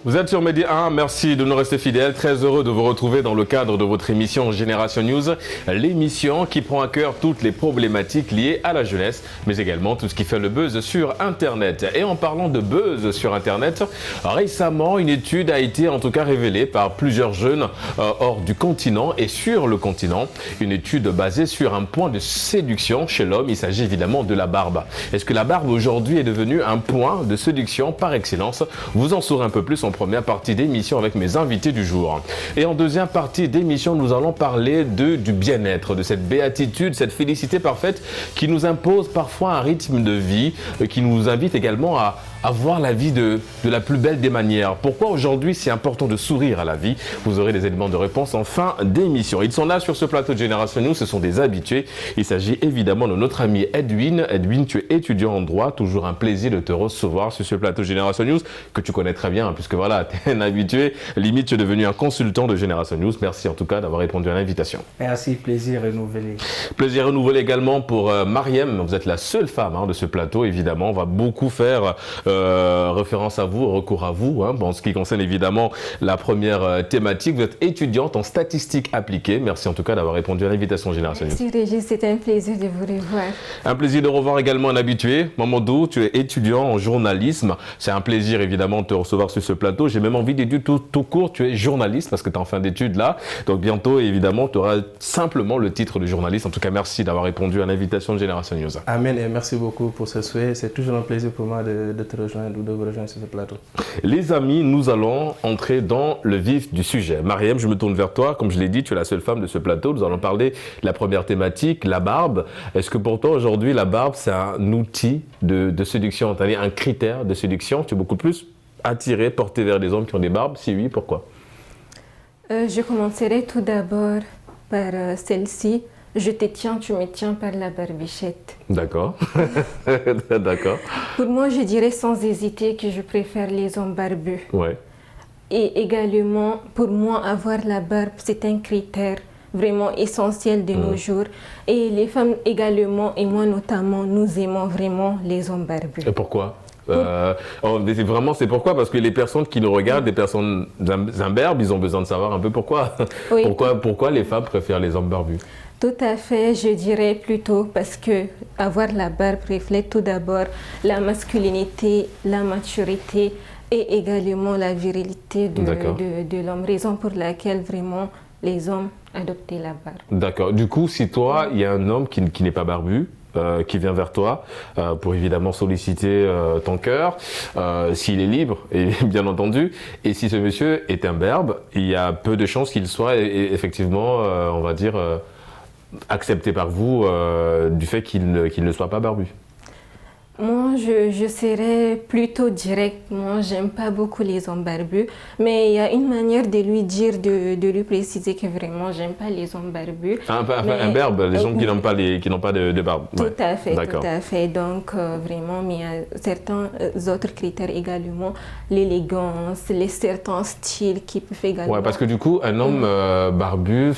Vous êtes sur Medi 1, merci de nous rester fidèles. Très heureux de vous retrouver dans le cadre de votre émission Génération News, l'émission qui prend à cœur toutes les problématiques liées à la jeunesse, mais également tout ce qui fait le buzz sur Internet. Et en parlant de buzz sur Internet, récemment, une étude a été en tout cas révélée par plusieurs jeunes hors du continent et sur le continent. Une étude basée sur un point de séduction chez l'homme. Il s'agit évidemment de la barbe. Est-ce que la barbe aujourd'hui est devenue un point de séduction par excellence? Vous en saurez un peu plus en première partie d'émission avec mes invités du jour. Et en deuxième partie d'émission, nous allons parler du bien-être, de cette béatitude, cette félicité parfaite qui nous impose parfois un rythme de vie, qui nous invite également à voir la vie de la plus belle des manières. Pourquoi aujourd'hui c'est important de sourire à la vie? Vous aurez des éléments de réponse en fin d'émission. Ils sont là sur ce plateau de Génération News, ce sont des habitués. Il s'agit évidemment de notre ami Edwin. Edwin, tu es étudiant en droit, toujours un plaisir de te recevoir sur ce plateau de Génération News, que tu connais très bien, puisque voilà, tu es un habitué, limite tu es devenu un consultant de Génération News. Merci en tout cas d'avoir répondu à l'invitation. Merci, plaisir renouvelé. Plaisir renouvelé également pour Mariem, vous êtes la seule femme de ce plateau, évidemment, on va beaucoup faire référence à vous, recours à vous, en ce qui concerne évidemment la première thématique. Vous êtes étudiante en statistiques appliquées. Merci en tout cas d'avoir répondu à l'invitation Génération News. Merci Régis, c'était un plaisir de vous revoir. Un plaisir de revoir également un habitué. Mamadou, tu es étudiant en journalisme. C'est un plaisir évidemment de te recevoir sur ce plateau. J'ai même envie de dire tout court, tu es journaliste parce que tu es en fin d'études là. Donc bientôt évidemment, tu auras simplement le titre de journaliste. En tout cas, merci d'avoir répondu à l'invitation de Génération News. Amen et merci beaucoup pour ce souhait. C'est toujours un plaisir pour moi de te rejoindre ou de vous rejoindre sur ce plateau. Les amis, nous allons entrer dans le vif du sujet. Mariam, je me tourne vers toi. Comme je l'ai dit, tu es la seule femme de ce plateau. Nous allons parler de la première thématique, la barbe. Est-ce que pour toi aujourd'hui, la barbe, c'est un outil de séduction, c'est-à-dire un critère de séduction? Tu es beaucoup plus attiré, porté vers des hommes qui ont des barbes? Si oui, pourquoi? Je commencerai tout d'abord par celle-ci. Je te tiens, tu me tiens par la barbichette. D'accord. D'accord. Pour moi, je dirais sans hésiter que je préfère les hommes barbus. Ouais. Et également, pour moi, avoir la barbe, c'est un critère vraiment essentiel de nos jours. Et les femmes également, et moi notamment, nous aimons vraiment les hommes barbus. Et pourquoi? C'est pourquoi? Parce que les personnes qui nous regardent, des personnes imberbes, ils ont besoin de savoir un peu pourquoi. Oui. Pourquoi les femmes préfèrent les hommes barbus? Tout à fait, je dirais plutôt parce que avoir la barbe reflète tout d'abord la masculinité, la maturité et également la virilité de l'homme. Raison pour laquelle vraiment les hommes adoptaient la barbe. D'accord. Du coup, si toi, il y a un homme qui n'est pas barbu, qui vient vers toi pour évidemment solliciter ton cœur, s'il est libre, et bien entendu, et si ce monsieur est imberbe, il y a peu de chances qu'il soit effectivement, on va dire, accepté par vous du fait qu'il ne soit pas barbu. Moi, je serais plutôt directe. Moi, j'aime pas beaucoup les hommes barbus, mais il y a une manière de lui dire, de lui préciser que vraiment, j'aime pas les hommes barbus. Imberbe, les hommes qui n'ont pas de barbe. Tout à fait, tout à fait. Donc, vraiment, mais il y a certains autres critères également, l'élégance, certains styles qui peuvent également... Ouais, parce que du coup, un homme barbu,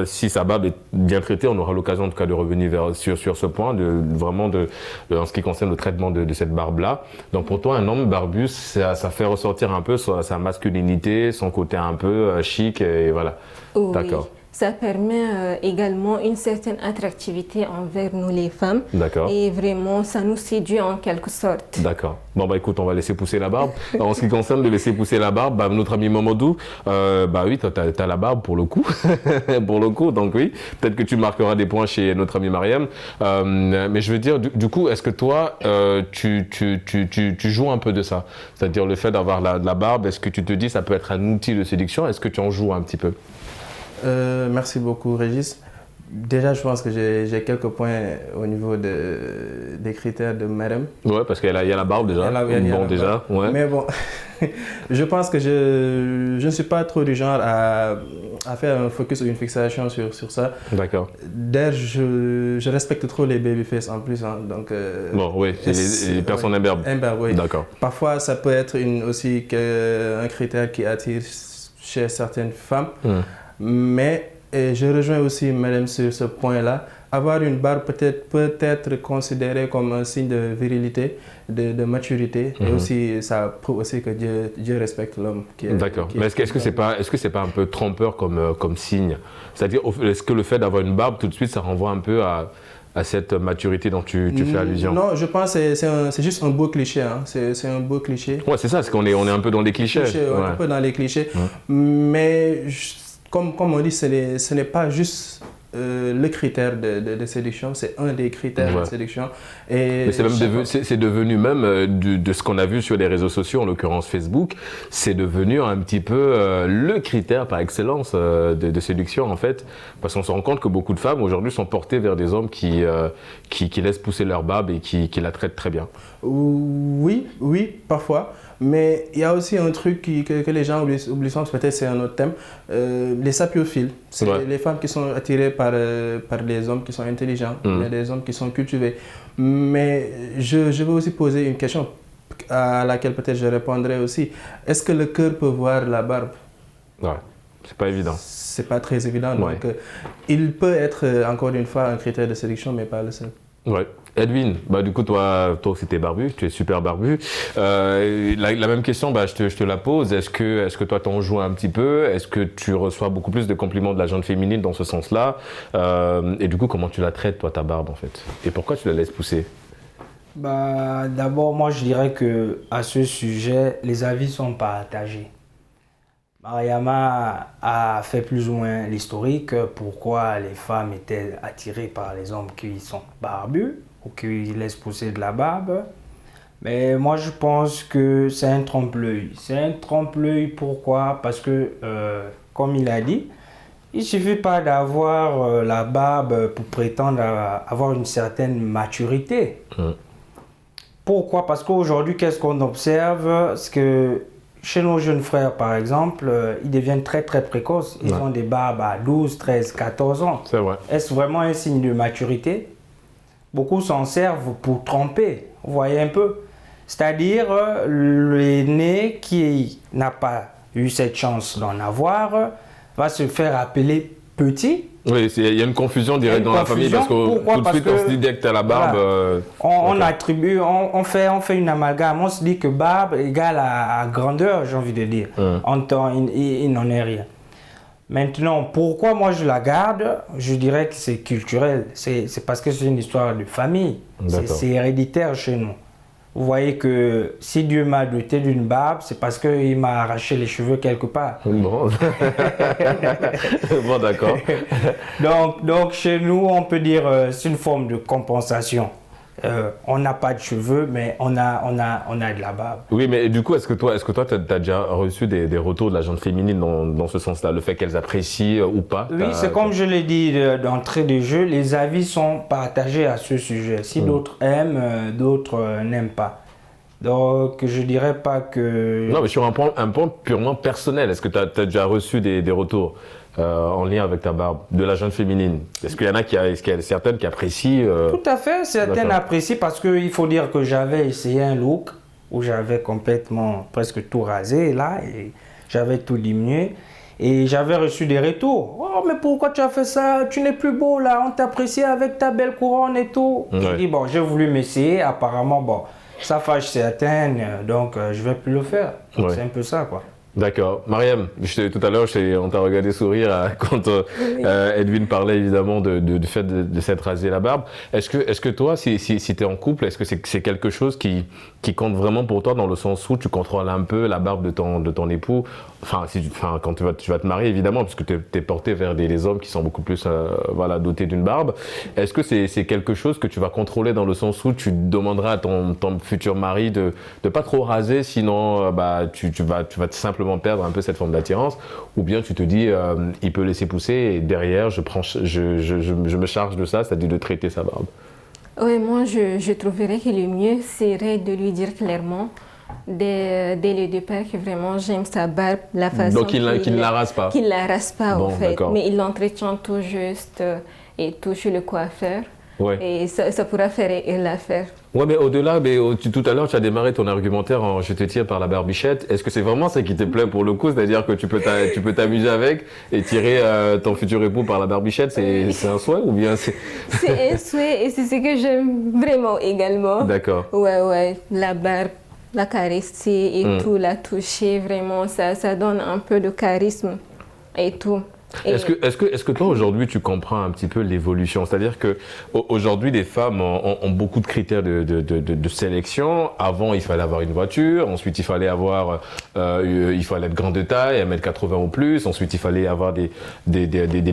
si sa barbe est bien traitée, on aura l'occasion en tout cas de revenir sur ce point, en ce qui concerne le traitement de cette barbe-là. Donc pour toi, un homme barbu, ça fait ressortir un peu sa masculinité, son côté un peu chic, et voilà. Oui. D'accord. Ça permet également une certaine attractivité envers nous les femmes. D'accord. Et vraiment, ça nous séduit en quelque sorte. D'accord. Bon, écoute, on va laisser pousser la barbe. En ce qui concerne de laisser pousser la barbe, notre ami Mamadou, oui, t'as la barbe pour le coup. Pour le coup, donc oui. Peut-être que tu marqueras des points chez notre ami Mariam. Mais je veux dire, du coup, est-ce que toi, tu joues un peu de ça? C'est-à-dire le fait d'avoir la barbe, est-ce que tu te dis ça peut être un outil de séduction? Est-ce que tu en joues un petit peu? Merci beaucoup Régis. Déjà, je pense que j'ai quelques points au niveau des critères de madame. Ouais, parce qu'il y a la barbe déjà. Ouais. Mais bon, je pense que je ne suis pas trop du genre à faire un focus ou une fixation sur ça. D'accord. D'ailleurs, je respecte trop les babyface en plus. Donc, bon, oui, les personnes imberbes. Imberbes, oui. D'accord. Parfois, ça peut être aussi un critère qui attire chez certaines femmes. Mais je rejoins aussi madame sur ce point-là. avoir une barbe peut être considéré comme un signe de virilité, de maturité, et aussi ça prouve aussi que Dieu respecte l'homme. D'accord. Mais est-ce que c'est pas un peu trompeur comme signe? C'est-à-dire, est-ce que le fait d'avoir une barbe tout de suite, ça renvoie un peu à cette maturité dont tu fais allusion? Non, je pense que c'est juste un beau cliché. Hein. C'est un beau cliché. Ouais, c'est ça, parce qu'on est un peu dans les clichés. Un peu dans les clichés. Mais comme on dit, ce n'est pas juste le critère de séduction, c'est un des critères de séduction. Mais c'est devenu même, de ce qu'on a vu sur les réseaux sociaux, en l'occurrence Facebook, c'est devenu un petit peu le critère par excellence de séduction en fait, parce qu'on se rend compte que beaucoup de femmes aujourd'hui sont portées vers des hommes qui laissent pousser leur barbe et qui la traitent très bien. Oui, parfois. Mais il y a aussi un truc que les gens oublient, peut-être c'est un autre thème, les sapiophiles. C'est les femmes qui sont attirées par les hommes qui sont intelligents, des hommes qui sont cultivés. Mais je veux aussi poser une question à laquelle peut-être je répondrai aussi. Est-ce que le cœur peut voir la barbe? Ouais, c'est pas évident. C'est pas très évident. Donc, il peut être, encore une fois, un critère de séduction, mais pas le seul. Ouais. Edwin, du coup, toi aussi t'es barbu, tu es super barbu. La même question, je te la pose. Est-ce que toi t'en joues un petit peu? Est-ce que tu reçois beaucoup plus de compliments de la gente féminine dans ce sens-là? Et du coup, comment tu la traites, toi, ta barbe, en fait? Et pourquoi tu la laisses pousser? D'abord, moi, je dirais que à ce sujet, les avis sont partagés. Mariama a fait plus ou moins l'historique, pourquoi les femmes étaient attirées par les hommes qui sont barbus ou qui laissent pousser de la barbe. Mais moi, je pense que c'est un trompe-l'œil. C'est un trompe-l'œil, pourquoi? Parce que, comme il a dit, il ne suffit pas d'avoir la barbe pour prétendre avoir une certaine maturité. Pourquoi? Parce qu'aujourd'hui, qu'est-ce qu'on observe? C'est que chez nos jeunes frères, par exemple, ils deviennent très très précoces. Ils ont des barbes à 12, 13, 14 ans. C'est vrai. Est-ce vraiment un signe de maturité? Beaucoup s'en servent pour tromper. Vous voyez un peu? C'est-à-dire, l'aîné qui n'a pas eu cette chance d'en avoir va se faire appeler petit. Oui, il y a une confusion directe dans la famille parce que tout de suite on se dit dès que tu as la barbe. On attribue, on fait une amalgame, on se dit que barbe égale à grandeur, j'ai envie de dire. En temps, il n'en est rien. Maintenant, pourquoi moi je la garde? Je dirais que c'est culturel. C'est parce que c'est une histoire de famille. C'est héréditaire chez nous. Vous voyez que si Dieu m'a doté d'une barbe, c'est parce qu'il m'a arraché les cheveux quelque part. Bon, bon d'accord. Donc chez nous, on peut dire c'est une forme de compensation. On n'a pas de cheveux, mais on a de la barbe. Oui, mais du coup, est-ce que toi, tu as déjà reçu des retours de la gente féminine dans ce sens-là, le fait qu'elles apprécient ou pas? Oui, c'est comme je l'ai dit d'entrée de jeu, les avis sont partagés à ce sujet. Si d'autres aiment, d'autres n'aiment pas. Donc, je dirais pas que... Non, mais sur un point purement personnel, est-ce que tu as déjà reçu des retours en lien avec ta barbe, de la gente féminine? Est-ce qu'il y a certaines qui apprécient Tout à fait, certaines apprécient parce qu'il faut dire que j'avais essayé un look où j'avais complètement presque tout rasé là et j'avais tout diminué et j'avais reçu des retours. Oh, mais pourquoi tu as fait ça? Tu n'es plus beau là, on t'apprécie avec ta belle couronne et tout. J'ai dit bon, j'ai voulu m'essayer, apparemment bon, ça fâche certaines, donc je vais plus le faire. C'est un peu ça quoi. D'accord. Mariam, tout à l'heure, on t'a regardé sourire quand Edwin parlait évidemment du fait de s'être rasé la barbe. Est-ce que toi, si tu es en couple, est-ce que c'est quelque chose qui compte vraiment pour toi dans le sens où tu contrôles un peu la barbe de ton époux? Enfin, quand tu vas te marier évidemment, parce que tu es porté vers des hommes qui sont beaucoup plus dotés d'une barbe. Est-ce que c'est quelque chose que tu vas contrôler dans le sens où tu demanderas à ton futur mari de pas trop raser, sinon tu vas simplement perdre un peu cette forme d'attirance, ou bien tu te dis il peut laisser pousser et derrière je me charge de ça, c'est-à-dire de traiter sa barbe? Oui, moi je trouverais que le mieux serait de lui dire clairement dès le départ que vraiment j'aime sa barbe, la façon donc qu'il ne la rase pas. Qu'il ne la rase pas bon, en fait, d'accord. mais il l'entretient tout juste et tout chez le coiffeur. Ouais. Et ça pourra faire l'affaire. Ouais, mais au-delà, tout à l'heure, tu as démarré ton argumentaire en je te tire par la barbichette. Est-ce que c'est vraiment ça qui te plaît pour le coup? C'est-à-dire que tu peux t'amuser avec et tirer ton futur époux par la barbichette, c'est un souhait ou bien c'est... C'est un souhait et c'est ce que j'aime vraiment également. D'accord. Ouais, la barbe, la caresser et tout, la toucher, vraiment, ça donne un peu de charisme et tout. Est-ce que toi aujourd'hui tu comprends un petit peu l'évolution? C'est-à-dire que aujourd'hui les femmes ont beaucoup de critères de sélection. Avant il fallait avoir une voiture, ensuite il fallait être grande de taille, 1m80 ou plus, ensuite il fallait avoir des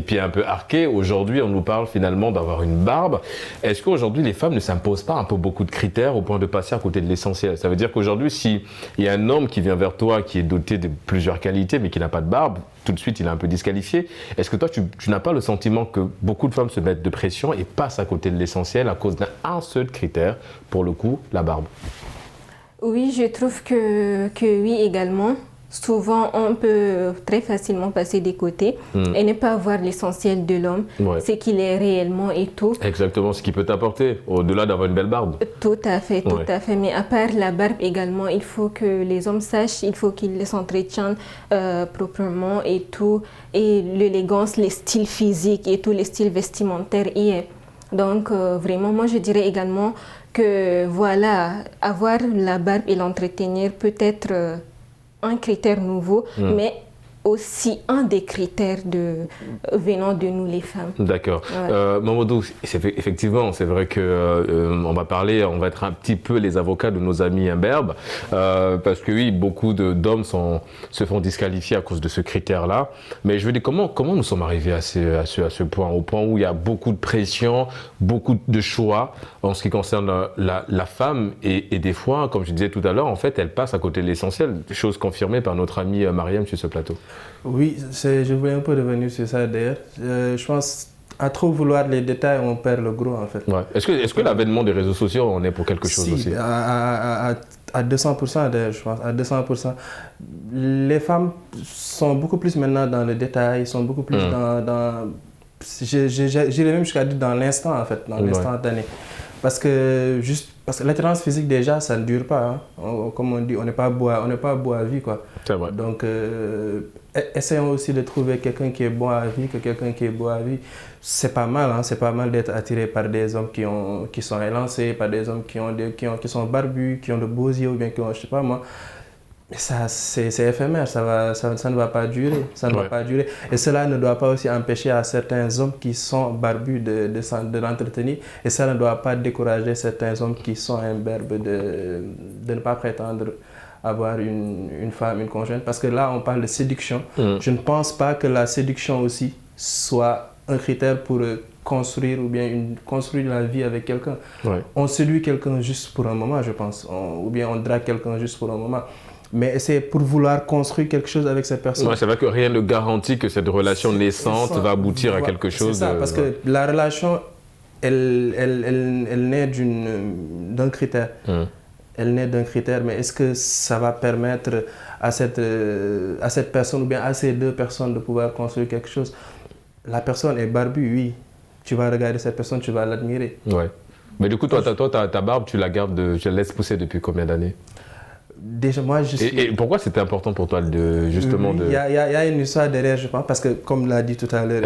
pieds un peu arqués. Aujourd'hui on nous parle finalement d'avoir une barbe. Est-ce qu'aujourd'hui les femmes ne s'imposent pas un peu beaucoup de critères au point de passer à côté de l'essentiel? Ça veut dire qu'aujourd'hui si il y a un homme qui vient vers toi qui est doté de plusieurs qualités mais qui n'a pas de barbe, tout de suite il est un peu disqualifié. Est-ce que toi, tu n'as pas le sentiment que beaucoup de femmes se mettent de pression et passent à côté de l'essentiel à cause d'un seul critère, pour le coup, la barbe? Oui, je trouve que oui également. Souvent, on peut très facilement passer des côtés et ne pas voir l'essentiel de l'homme, ce qu'il est réellement et tout. Exactement, ce qu'il peut t'apporter, au-delà d'avoir une belle barbe. Tout à fait. Mais à part la barbe également, il faut que les hommes sachent, il faut qu'ils s'entretiennent proprement et tout. Et l'élégance, les styles physiques et tout, les styles vestimentaires y est. Donc, vraiment, moi, je dirais également que, voilà, avoir la barbe et l'entretenir peut être... un critère nouveau, mais aussi un des critères venant de nous les femmes. D'accord. Ouais. Mamadou, effectivement, c'est vrai que on va être un petit peu les avocats de nos amis imberbes, parce que oui, beaucoup d'hommes se font disqualifier à cause de ce critère-là. Mais je veux dire, comment nous sommes arrivés à ce point, au point où il y a beaucoup de pression, beaucoup de choix en ce qui concerne la femme, et des fois, comme je disais tout à l'heure, en fait, elle passe à côté de l'essentiel, chose confirmée par notre amie Mariam sur ce plateau. Oui, je voulais un peu revenir sur ça d'ailleurs. Je pense à trop vouloir les détails, on perd le gros en fait. Ouais. Est-ce que l'avènement des réseaux sociaux en est pour quelque chose aussi? À 200% d'ailleurs, je pense, à 200%. Les femmes sont beaucoup plus maintenant dans le détail, sont beaucoup plus j'irais même jusqu'à dire dans l'instant en fait, dans l'instantané. Parce que l'attirance physique déjà, ça ne dure pas. Hein. Comme on dit, on n'est pas beau à vie quoi. C'est vrai. Donc, essayons aussi de trouver quelqu'un qui est bon à vie, que quelqu'un qui est beau à vie. C'est pas mal, hein. C'est pas mal d'être attiré par des hommes qui sont élancés, par des hommes qui sont barbus, qui ont de beaux yeux ou bien qui ont, je sais pas moi. Mais ça, c'est éphémère, ça ne va pas durer. Ça ne va pas durer. Et cela ne doit pas aussi empêcher à certains hommes qui sont barbus de l'entretenir. Et ça ne doit pas décourager certains hommes qui sont imberbes de ne pas prétendre avoir une femme, une conjointe. Parce que là, on parle de séduction. Je ne pense pas que la séduction aussi soit un critère pour construire ou bien construire la vie avec quelqu'un. Ouais. On séduit quelqu'un juste pour un moment, je pense. Ou bien on drague quelqu'un juste pour un moment. Mais c'est pour vouloir construire quelque chose avec cette personne. Ouais, c'est vrai que rien ne garantit que cette relation naissante va aboutir à quelque chose. C'est ça, parce que la relation, elle naît d'un critère. Elle naît d'un critère, mais est-ce que ça va permettre à cette personne ou bien à ces deux personnes de pouvoir construire quelque chose? La personne est barbue, oui. Tu vas regarder cette personne, tu vas l'admirer. Ouais. Mais du coup, toi, ta barbe, tu la laisses pousser depuis combien d'années? Déjà, moi, je suis... Et pourquoi c'était important pour toi justement de... Il y a une histoire derrière, je pense, parce que comme l'a dit tout à l'heure,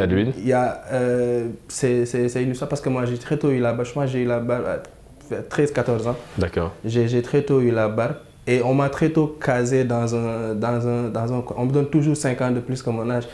c'est une histoire parce que moi, j'ai très tôt eu la barbe. Moi, j'ai eu la barbe à 13-14 ans. D'accord. J'ai très tôt eu la barbe et on m'a très tôt casé dans un... On me donne toujours 5 ans de plus que mon âge.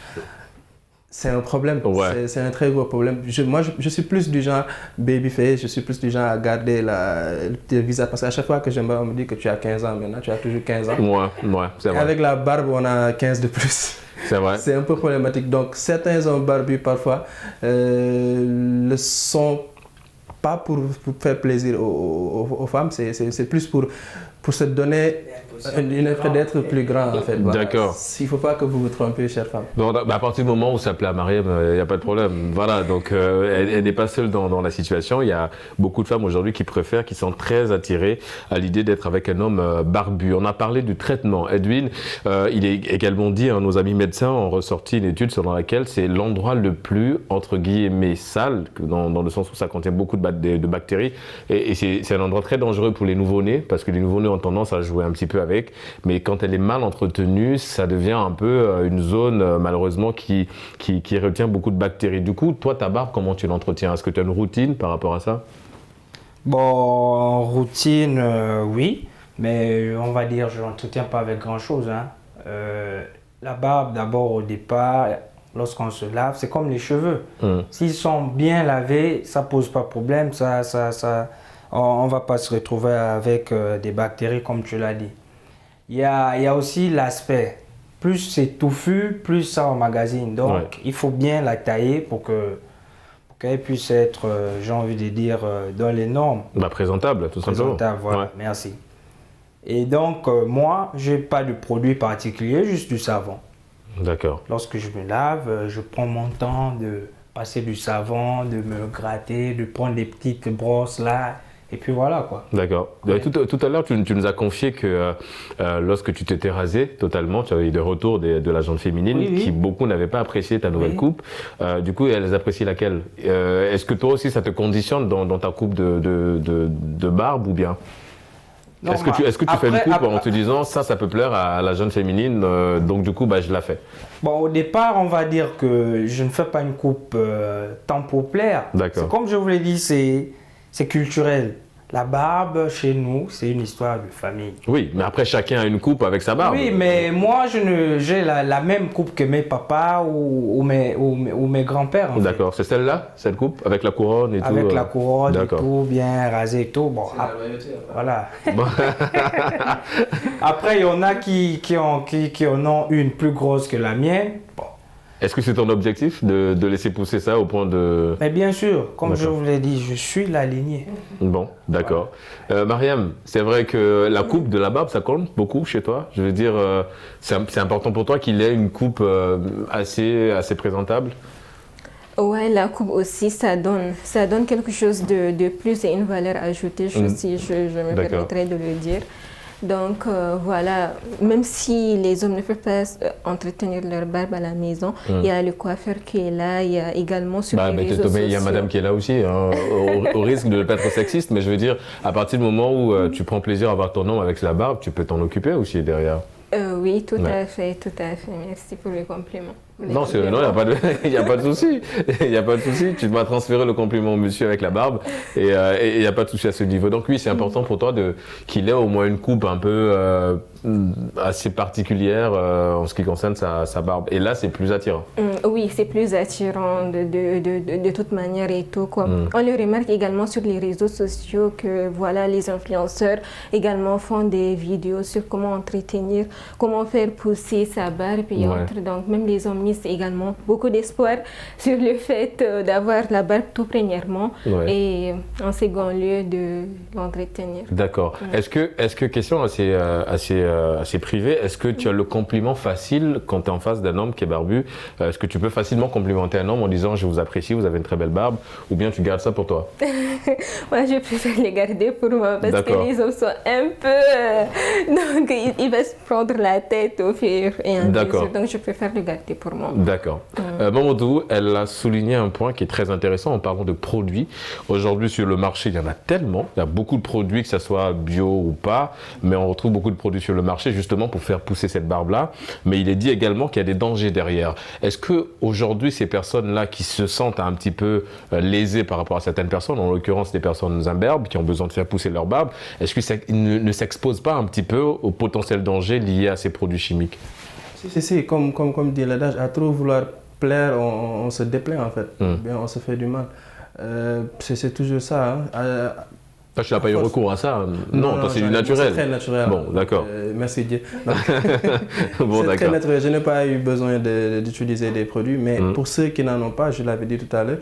C'est un problème, c'est un très gros problème. Moi, je suis plus du genre babyface, je suis plus du genre à garder le visage. Parce qu'à chaque fois que j'aime, on me dit que tu as 15 ans maintenant, tu as toujours 15 ans. Ouais, c'est vrai. Avec la barbe, on a 15 de plus. C'est vrai. C'est un peu problématique. Donc, certains hommes barbus, parfois, ne sont pas pour faire plaisir aux femmes, c'est plus pour se donner Une effet d'être plus grand, en fait. Voilà. D'accord. Il ne faut pas que vous vous trompiez, chère femme. Bon, à partir du moment où ça plaît à Mariam, il n'y a pas de problème. Voilà, donc elle n'est pas seule dans la situation. Il y a beaucoup de femmes aujourd'hui qui préfèrent, qui sont très attirées à l'idée d'être avec un homme barbu. On a parlé du traitement. Edwin, il est également dit, hein, nos amis médecins ont ressorti une étude selon laquelle c'est l'endroit le plus, entre guillemets, sale, dans le sens où ça contient beaucoup de bactéries. Et c'est un endroit très dangereux pour les nouveau-nés, parce que les nouveau-nés ont tendance à jouer un petit peu avec. Mais quand elle est mal entretenue, ça devient un peu une zone, malheureusement, qui retient beaucoup de bactéries. Du coup, toi, ta barbe, comment tu l'entretiens? Est-ce que tu as une routine par rapport à ça? Bon, routine, oui. Mais on va dire, je ne l'entretiens pas avec grand-chose. Hein. La barbe, d'abord, au départ, lorsqu'on se lave, c'est comme les cheveux. S'ils sont bien lavés, ça ne pose pas de problème. On ne va pas se retrouver avec des bactéries, comme tu l'as dit. Il y a aussi l'aspect. Plus c'est touffu, plus ça emmagasine. Donc, il faut bien la tailler pour qu'elle puisse être, j'ai envie de dire, dans les normes. Présentable, tout simplement. Présentable, voilà, merci. Et donc, moi, je n'ai pas de produit particulier, juste du savon. D'accord. Lorsque je me lave, je prends mon temps de passer du savon, de me gratter, de prendre des petites brosses là. Et puis voilà quoi. D'accord. Ouais. Tout à l'heure, tu nous as confié que lorsque tu t'étais rasé totalement, tu avais eu des retours de la gente féminine qui beaucoup n'avaient pas apprécié ta nouvelle coupe. Du coup, elles apprécient laquelle? Est-ce que toi aussi ça te conditionne dans ta coupe de barbe ou bien? Est-ce que tu fais une coupe en te disant ça peut plaire à la jeune féminine, donc du coup je la fais? Bon, au départ, on va dire que je ne fais pas une coupe tant pour plaire. D'accord. Comme je vous l'ai dit, c'est culturel. La barbe, chez nous, c'est une histoire de famille. Oui, mais après, chacun a une coupe avec sa barbe. Oui, mais moi, j'ai la même coupe que mes papas ou mes grands-pères. D'accord, c'est celle-là, cette coupe, avec la couronne et tout? Avec la couronne et tout, bien rasée et tout. Bon, la loyauté. Voilà. Après, il y en a qui en ont une plus grosse que la mienne. Bon. Est-ce que c'est ton objectif de laisser pousser ça au point de... Mais bien sûr, comme je vous l'ai dit, je suis la lignée. Bon, d'accord. Mariam, c'est vrai que la coupe de la barbe, ça compte beaucoup chez toi? Je veux dire, c'est important pour toi qu'il ait une coupe assez présentable? Ouais, la coupe aussi, ça donne quelque chose de plus et une valeur ajoutée, je me permettrai de le dire. Donc voilà, même si les hommes ne peuvent pas entretenir leur barbe à la maison, il y a le coiffeur qui est là, il y a également sur les réseaux sociaux. Il y a madame qui est là aussi, hein, au risque de ne pas être sexiste, mais je veux dire, à partir du moment où tu prends plaisir à avoir ton homme avec la barbe, tu peux t'en occuper aussi derrière. Oui, tout à fait. Merci pour le compliment. Non, il n'y a pas de souci. Il n'y a pas de souci. Tu dois transférer le compliment au monsieur avec la barbe et il n'y a pas de souci à ce niveau. Donc oui, c'est important pour toi qu'il ait au moins une coupe un peu assez particulière en ce qui concerne sa barbe. Et là, c'est plus attirant. Oui, c'est plus attirant de toute manière et tout. Quoi. On le remarque également sur les réseaux sociaux que voilà, les influenceurs également font des vidéos sur comment entretenir, comment faire pousser sa barbe et autres. Donc même les hommes misent également beaucoup d'espoir sur le fait d'avoir la barbe tout premièrement et en second lieu de l'entretenir. D'accord. Est-ce que question assez privée, est-ce que tu as le compliment facile quand tu es en face d'un homme qui est barbu? Est-ce que tu peux facilement complimenter un homme en disant je vous apprécie, vous avez une très belle barbe, ou bien tu gardes ça pour toi? Moi, je préfère les garder pour moi parce que les hommes sont un peu... donc, il va se prendre la tête au fur et à mesure. Donc, je préfère le garder pour moi. D'accord. Mamadou, elle a souligné un point qui est très intéressant en parlant de produits. Aujourd'hui, sur le marché, il y en a tellement. Il y a beaucoup de produits, que ce soit bio ou pas, mais on retrouve beaucoup de produits sur le marché justement pour faire pousser cette barbe-là. Mais il est dit également qu'il y a des dangers derrière. Est-ce qu'aujourd'hui, ces personnes-là qui se sentent un petit peu lésées par rapport à certaines personnes, en l'occurrence des personnes imberbes qui ont besoin de faire pousser leur barbe, est-ce qu'ils ne s'exposent pas un petit peu au potentiel danger lié à ces produits chimiques? Si, comme dit l'adage, à trop vouloir plaire, on se déplaît en fait. Bien, on se fait du mal. C'est toujours ça. Hein. Tu n'as pas eu recours à ça? Non, toi c'est du naturel. C'est très naturel. Bon, d'accord. Merci Dieu. Bon, c'est très naturel. Je n'ai pas eu besoin d'utiliser des produits, mais pour ceux qui n'en ont pas, je l'avais dit tout à l'heure,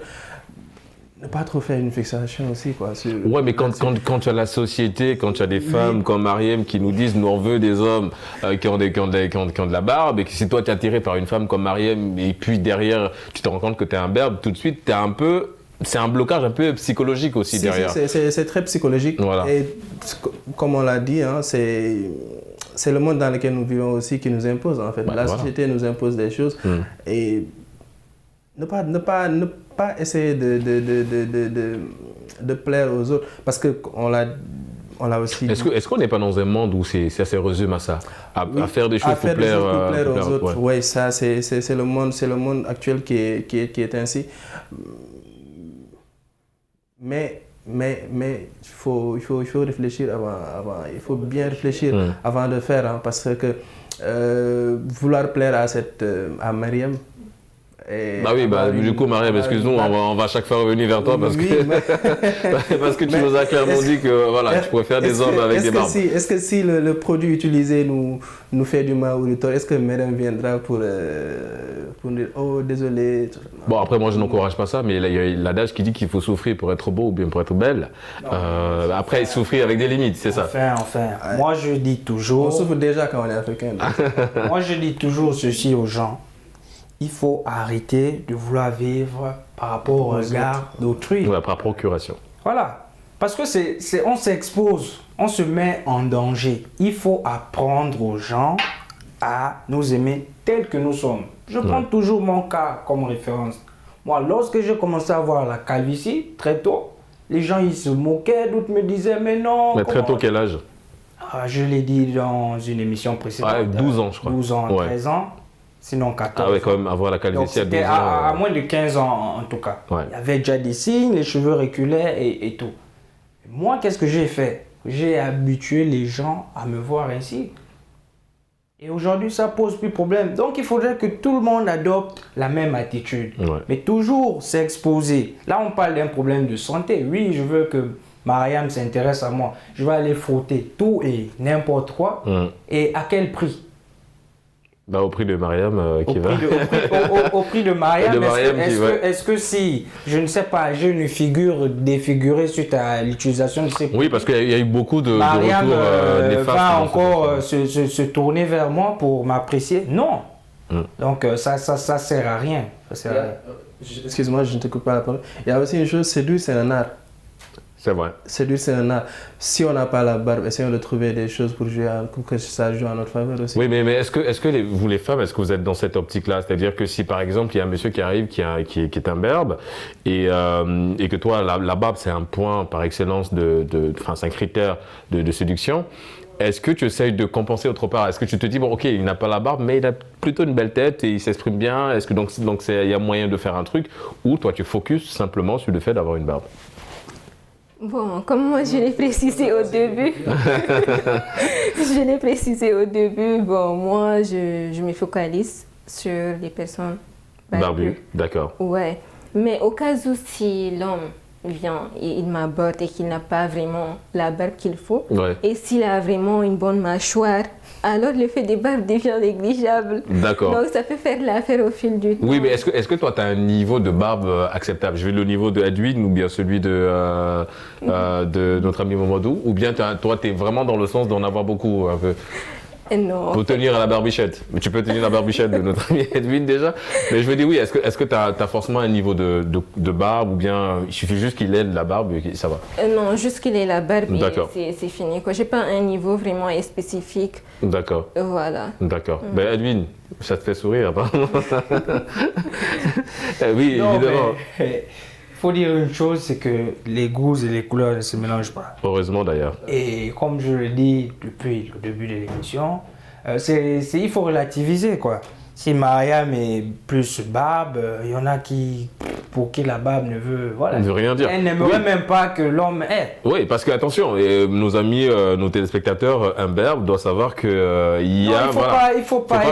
ne pas trop faire une fixation aussi, quoi. Ouais, mais quand tu as la société, quand tu as des femmes comme Mariem qui nous disent nous on veut des hommes qui ont de la barbe, et que si toi tu es attiré par une femme comme Mariem et puis derrière tu te rends compte que tu es un berbe, tout de suite tu es un peu... C'est un blocage un peu psychologique aussi derrière. C'est très psychologique. Voilà. Et comme on l'a dit, hein, c'est le monde dans lequel nous vivons aussi qui nous impose en fait. La société nous impose des choses et ne pas essayer de plaire aux autres parce que on l'a aussi. Est-ce qu'on n'est pas dans un monde où ça se résume à ça, à faire des choses pour plaire aux autres. Oui, ça c'est le monde actuel qui est ainsi. Mais il faut réfléchir avant. Il faut bien réfléchir avant de faire, hein, parce que vouloir plaire à Mariem. Du coup, Mariem, excuse-nous, on va à chaque fois revenir vers toi parce que tu nous as clairement dit que voilà, tu préfères des hommes avec des barbes. Est-ce que si le produit utilisé nous fait du mal ou du tort, est-ce que Mariem viendra pour dire oh désolé? Bon, après, moi je n'encourage pas ça, mais il y a l'adage qui dit qu'il faut souffrir pour être beau ou bien pour être belle. Après, souffrir avec des limites, c'est ça. Enfin, moi je dis toujours. On souffre déjà quand on est africain. Moi je dis toujours ceci aux gens. Il faut arrêter de vouloir vivre par rapport au regard d'autrui. Ouais, par procuration. Voilà. Parce que on s'expose, on se met en danger. Il faut apprendre aux gens à nous aimer tels que nous sommes. Je prends toujours mon cas comme référence. Moi, lorsque j'ai commencé à avoir la calvitie, très tôt, les gens ils se moquaient, d'autres me disaient mais non. Mais très tôt, quel âge? Je l'ai dit dans une émission précédente. 12 ans, je crois. 12 ans, 13 ans. Sinon 14. Ah ouais, quand même, avoir la calvitie à 12 ans. À moins de 15 ans en tout cas. Ouais. Il y avait déjà des signes, les cheveux reculaient et tout. Moi, qu'est-ce que j'ai fait? J'ai habitué les gens à me voir ainsi. Et aujourd'hui, ça pose plus de problème. Donc, il faudrait que tout le monde adopte la même attitude. Ouais. Mais toujours s'exposer. Là, on parle d'un problème de santé. Oui, je veux que Mariem s'intéresse à moi. Je vais aller frotter tout et n'importe quoi. Et à quel prix? Au prix de Mariem au prix de Mariem, est-ce que si, je ne sais pas, j'ai une figure défigurée suite à l'utilisation de ces produits. Oui, parce qu'il y a eu beaucoup de Mariem retours néfastes. Va encore se tourner vers moi pour m'apprécier? Non. Donc ça sert à rien. Excuse-moi, je ne te coupe pas la parole. Il y a aussi une chose, séduire, c'est un art. C'est vrai. Séduire, c'est un art. Si on n'a pas la barbe, essayons de trouver des choses pour que ça joue en notre faveur aussi. Oui, mais est-ce que vous les femmes, est-ce que vous êtes dans cette optique-là? C'est-à-dire que si par exemple il y a un monsieur qui arrive qui est un berbe et que toi la barbe c'est un point par excellence c'est un critère de séduction. Est-ce que tu essayes de compenser autre part? Est-ce que tu te dis, bon, ok, il n'a pas la barbe, mais il a plutôt une belle tête et il s'exprime bien. Est-ce que donc il y a moyen de faire un truc? Ou toi, tu focuses simplement sur le fait d'avoir une barbe? Bon, comme moi je l'ai précisé au début, bon, moi je me focalise sur les personnes barbues. D'accord. Ouais, mais au cas où si l'homme vient et il m'aborde et qu'il n'a pas vraiment la barbe qu'il faut, et s'il a vraiment une bonne mâchoire, alors le fait des barbes devient négligeable. D'accord. Donc ça peut faire l'affaire au fil du temps. Oui, mais est-ce que toi tu as un niveau de barbe acceptable? Je veux le niveau de Edwin ou bien celui de notre ami Momodou, ou bien toi tu es vraiment dans le sens d'en avoir beaucoup un peu? Non. Pour tenir à la barbichette. Mais tu peux tenir la barbichette de notre ami Edwin déjà. Mais je veux dire, oui, est-ce que tu as forcément un niveau de barbe ou bien il suffit juste qu'il ait de la barbe et ça va? Non, juste qu'il ait la barbe et c'est fini. Je n'ai pas un niveau vraiment spécifique. D'accord. Voilà. D'accord. Ben Edwin, ça te fait sourire, apparemment. Oui, non, évidemment. Il faut dire une chose, c'est que les goûts et les couleurs ne se mélangent pas. Heureusement d'ailleurs. Et comme je le dis depuis le début de l'émission, il faut relativiser quoi. Si Mariem est plus barbe, il y en a pour qui la barbe ne veut, ne veut rien dire. Elle n'aimerait même pas que l'homme ait. Oui, parce que attention, nos amis, nos téléspectateurs, un berbe doit savoir que il y a. Il faut pas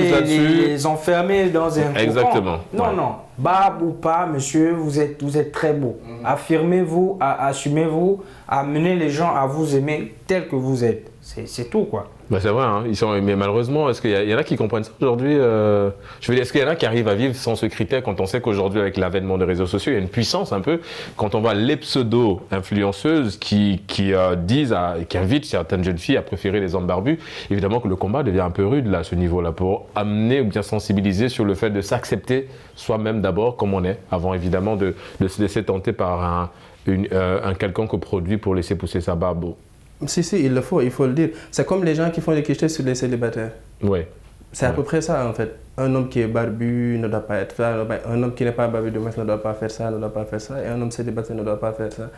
les enfermer dans un Exactement. Non. Barbe ou pas, monsieur, vous êtes très beau. Affirmez-vous, assumez-vous, amenez les gens à vous aimer tel que vous êtes. C'est tout, quoi. Bah c'est vrai, hein. Mais malheureusement, est-ce qu'il y en a qui comprennent ça aujourd'hui Je veux dire, est-ce qu'il y en a qui arrivent à vivre sans ce critère quand on sait qu'aujourd'hui, avec l'avènement des réseaux sociaux, il y a une puissance un peu, quand on voit les pseudo-influenceuses qui invitent certaines jeunes filles à préférer les hommes barbus, évidemment que le combat devient un peu rude là, à ce niveau-là, pour amener ou bien sensibiliser sur le fait de s'accepter soi-même d'abord comme on est, avant évidemment de se laisser tenter par un quelconque produit pour laisser pousser sa barbe. Si, il faut le dire. C'est comme les gens qui font des clichés sur les célibataires. Oui. C'est à peu près ça, en fait. Un homme qui est barbu ne doit pas être ça. Un homme qui n'est pas barbu de ne doit pas faire ça, ne doit pas faire ça. Et un homme célibataire ne doit pas faire ça.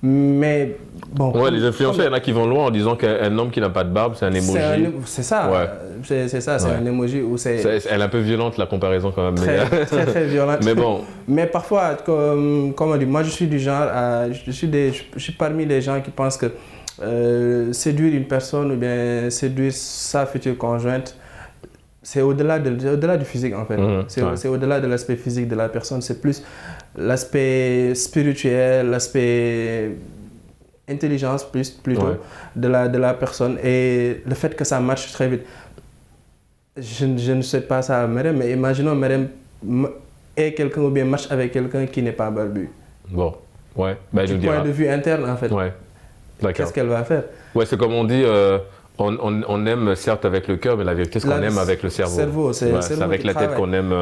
Mais bon... Ouais, les influenceurs, il y en a qui vont loin en disant qu'un homme qui n'a pas de barbe, c'est un emoji. C'est ça. Ouais. C'est ça, c'est un emoji où c'est... Elle est un peu violente, la comparaison, quand même. Très violente. Mais bon... Mais parfois, comme on dit, moi, je suis du genre... Je suis parmi les gens qui pensent que séduire une personne ou bien séduire sa future conjointe, c'est au-delà du physique en fait. C'est au-delà de l'aspect physique de la personne, c'est plus l'aspect spirituel, l'aspect intelligence plutôt de la personne et le fait que ça marche très vite. Je ne sais pas ça à Merem, mais imaginons Merem est quelqu'un ou bien marche avec quelqu'un qui n'est pas barbu. Bon, ouais. Ben, du point de vue interne en fait. Ouais. Qu'est-ce qu'elle va faire? Ouais, c'est comme on dit, on aime certes avec le cœur, mais la vérité, c'est qu'on aime avec le cerveau. C'est avec la tête qu'on aime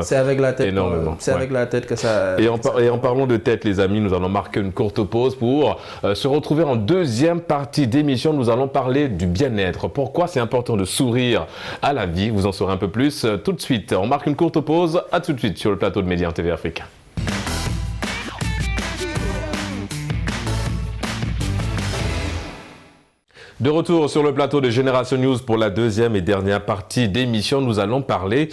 énormément. C'est avec la tête que ça... Et en parlant de tête, les amis, nous allons marquer une courte pause pour se retrouver en deuxième partie d'émission. Nous allons parler du bien-être. Pourquoi c'est important de sourire à la vie? Vous en saurez un peu plus tout de suite. On marque une courte pause. À tout de suite sur le plateau de Média TV Africain. De retour sur le plateau de Génération News pour la deuxième et dernière partie d'émission, nous allons parler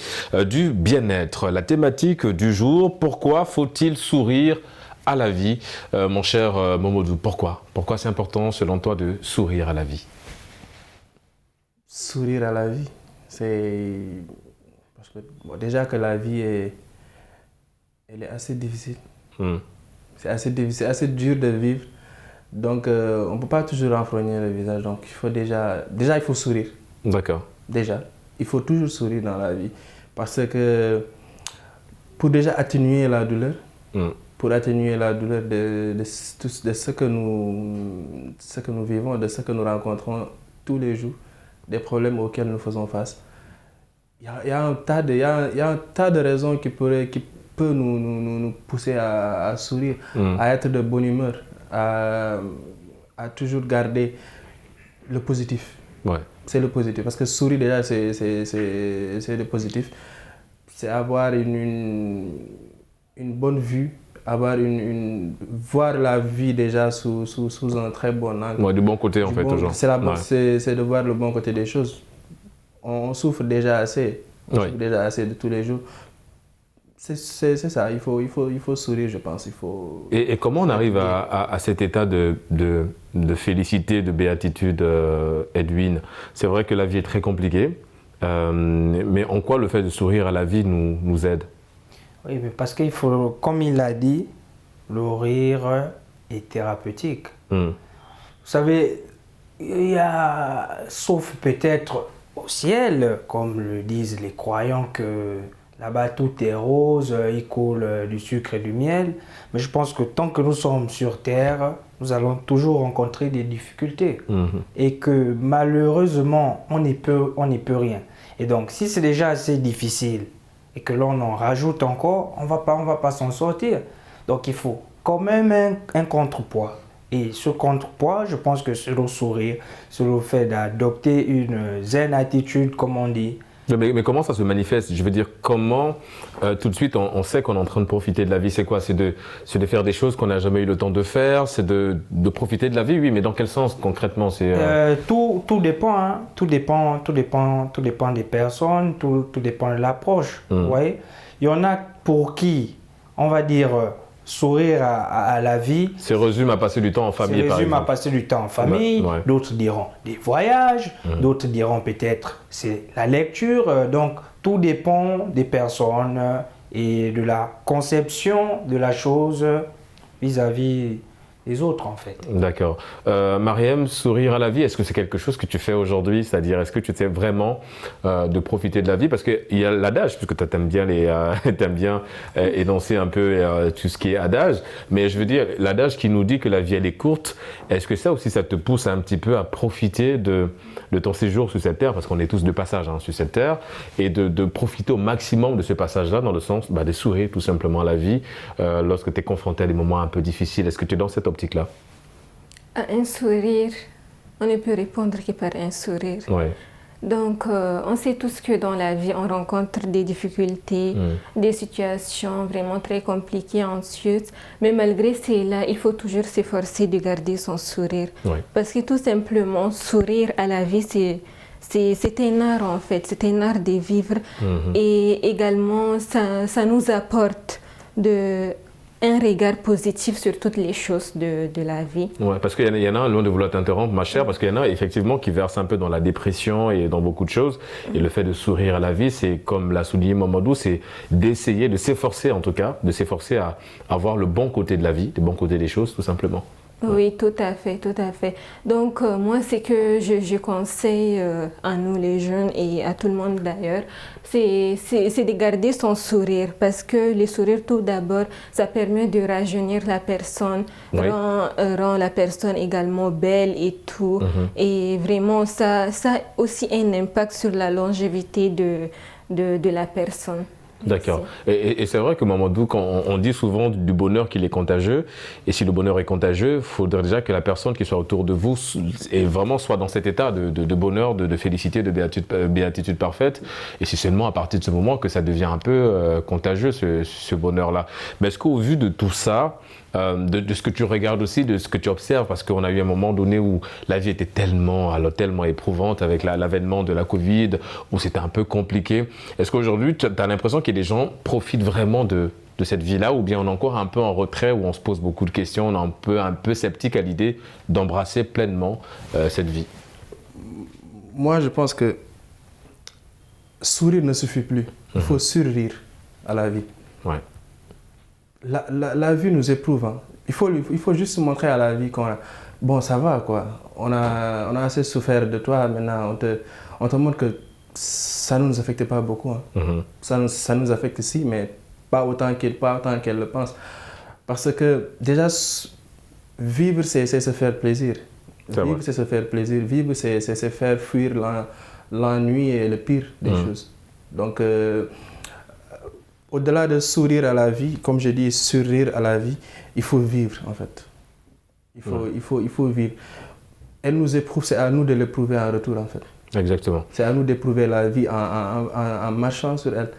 du bien-être. La thématique du jour, pourquoi faut-il sourire à la vie? Mon cher Momodou, pourquoi c'est important selon toi de sourire à la vie? Sourire à la vie, c'est... Parce que déjà que la vie elle est assez difficile. C'est assez difficile, assez dur de vivre. Donc, on ne peut pas toujours renfrogner le visage. Donc, il faut déjà il faut sourire. D'accord. Déjà, il faut toujours sourire dans la vie. Parce que pour déjà atténuer la douleur, pour atténuer la douleur de ce que nous vivons, de ce que nous rencontrons tous les jours, des problèmes auxquels nous faisons face, il y a un tas de raisons qui peut nous pousser à sourire, à être de bonne humeur. À toujours garder le positif. Ouais. C'est le positif. Parce que sourire déjà, c'est le positif. C'est avoir une bonne vue, voir la vie déjà sous un très bon angle. Ouais, du bon côté en fait, toujours. C'est de voir le bon côté des choses. On souffre déjà assez. On souffre déjà assez de tous les jours. C'est ça, il faut sourire, je pense. Et comment on arrive à cet état de félicité, de béatitude, Edwin? C'est vrai que la vie est très compliquée, mais en quoi le fait de sourire à la vie nous aide? Oui, mais parce qu'il faut, comme il l'a dit, le rire est thérapeutique. Vous savez, il y a, sauf peut-être au ciel, comme le disent les croyants, que là-bas, tout est rose, il coule du sucre et du miel. Mais je pense que tant que nous sommes sur Terre, nous allons toujours rencontrer des difficultés. Et que malheureusement, on n'y peut rien. Et donc, si c'est déjà assez difficile et que l'on en rajoute encore, on va pas s'en sortir. Donc, il faut quand même un contrepoids. Et ce contrepoids, je pense que c'est le sourire, c'est le fait d'adopter une zen attitude, comme on dit. Mais comment ça se manifeste? Je veux dire, comment tout de suite on sait qu'on est en train de profiter de la vie? C'est quoi? C'est de faire des choses qu'on n'a jamais eu le temps de faire? C'est de profiter de la vie? Oui, mais dans quel sens concrètement? Tout dépend, hein. Tout dépend des personnes, tout dépend de l'approche. Vous voyez? Il y en a pour qui, on va dire, sourire à la vie. Se résume à passer du temps en famille, par exemple. À passer du temps en famille. Ouais. D'autres diront des voyages. D'autres diront peut-être c'est la lecture. Donc, tout dépend des personnes et de la conception de la chose vis-à-vis les autres, en fait. D'accord. Mariam, sourire à la vie, est-ce que c'est quelque chose que tu fais aujourd'hui? C'est-à-dire, est-ce que tu sais vraiment de profiter de la vie? Parce qu'il y a l'adage, puisque tu aimes bien, t'aimes bien énoncer un peu tout ce qui est adage, mais je veux dire, l'adage qui nous dit que la vie, elle est courte, est-ce que ça aussi, ça te pousse un petit peu à profiter de ton séjour sur cette terre, parce qu'on est tous de passage sur cette terre, et de profiter au maximum de ce passage-là, dans le sens de sourire tout simplement à la vie, lorsque tu es confronté à des moments un peu difficiles? Est-ce que tu es dans cette optique-là? À un sourire, on ne peut répondre que par un sourire. Ouais. Donc, on sait tous que dans la vie, on rencontre des difficultés, des situations vraiment très compliquées, anxieuses. Mais malgré cela, il faut toujours s'efforcer de garder son sourire. Ouais. Parce que tout simplement, sourire à la vie, c'est un art en fait, c'est un art de vivre. Et également, ça nous apporte un regard positif sur toutes les choses de la vie. Ouais, parce qu'il y en a, loin de vouloir t'interrompre, ma chère, parce qu'il y en a effectivement qui versent un peu dans la dépression et dans beaucoup de choses. Et le fait de sourire à la vie, c'est comme l'a souligné Mamadou, c'est d'essayer, de s'efforcer en tout cas, de s'efforcer à avoir le bon côté de la vie, le bon côté des choses, tout simplement. Oui, tout à fait, tout à fait. Donc, moi, c'est que je conseille à nous les jeunes et à tout le monde d'ailleurs, c'est de garder son sourire parce que le sourire, tout d'abord, ça permet de rajeunir la personne, rend la personne également belle et tout. Et vraiment, ça a aussi un impact sur la longévité de la personne. D'accord. Et c'est vrai que Mamadou, quand on dit souvent du bonheur qu'il est contagieux, et si le bonheur est contagieux, il faudrait déjà que la personne qui soit autour de vous soit dans cet état de bonheur, de félicité, de béatitude parfaite. Et c'est seulement à partir de ce moment que ça devient un peu contagieux, ce bonheur-là. Mais est-ce qu'au vu de tout ça, de ce que tu regardes aussi, de ce que tu observes, parce qu'on a eu un moment donné où la vie était tellement éprouvante avec l'avènement de la Covid, où c'était un peu compliqué. Est-ce qu'aujourd'hui, tu as l'impression que les gens profitent vraiment de cette vie-là, ou bien on est encore un peu en retrait, où on se pose beaucoup de questions, on est un peu sceptique à l'idée d'embrasser pleinement cette vie? Moi, je pense que sourire ne suffit plus. Il faut surrire à la vie. Ouais. La vie nous éprouve. Hein. Il faut juste montrer à la vie qu'on a... Bon, ça va, quoi. On a assez souffert de toi. Maintenant, on te montre que ça ne nous affecte pas beaucoup. Hein. Ça nous affecte si, mais pas autant qu'elle le pense. Parce que déjà, vivre, c'est se faire plaisir. Vivre, c'est se faire plaisir. Vivre, c'est se faire fuir l'ennui et le pire des choses. Donc... au-delà de sourire à la vie, comme je dis, sourire à la vie, il faut vivre en fait. Il faut vivre. Elle nous éprouve, c'est à nous de l'éprouver en retour en fait. Exactement. C'est à nous d'éprouver la vie en marchant sur elle.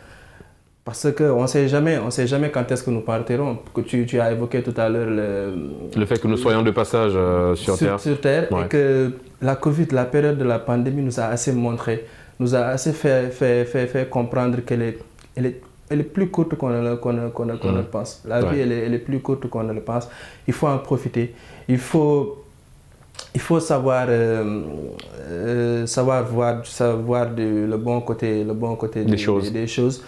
Parce qu'on ne sait jamais quand est-ce que nous partirons. Que tu as évoqué tout à l'heure le fait que nous soyons de passage sur Terre. Sur Terre, ouais. Et que la Covid, la période de la pandémie nous a assez montré, nous a assez fait comprendre qu'elle est plus courte qu'on ne le pense. La vie, elle est plus courte qu'on ne le pense. Il faut en profiter. Il faut savoir voir le bon côté des choses.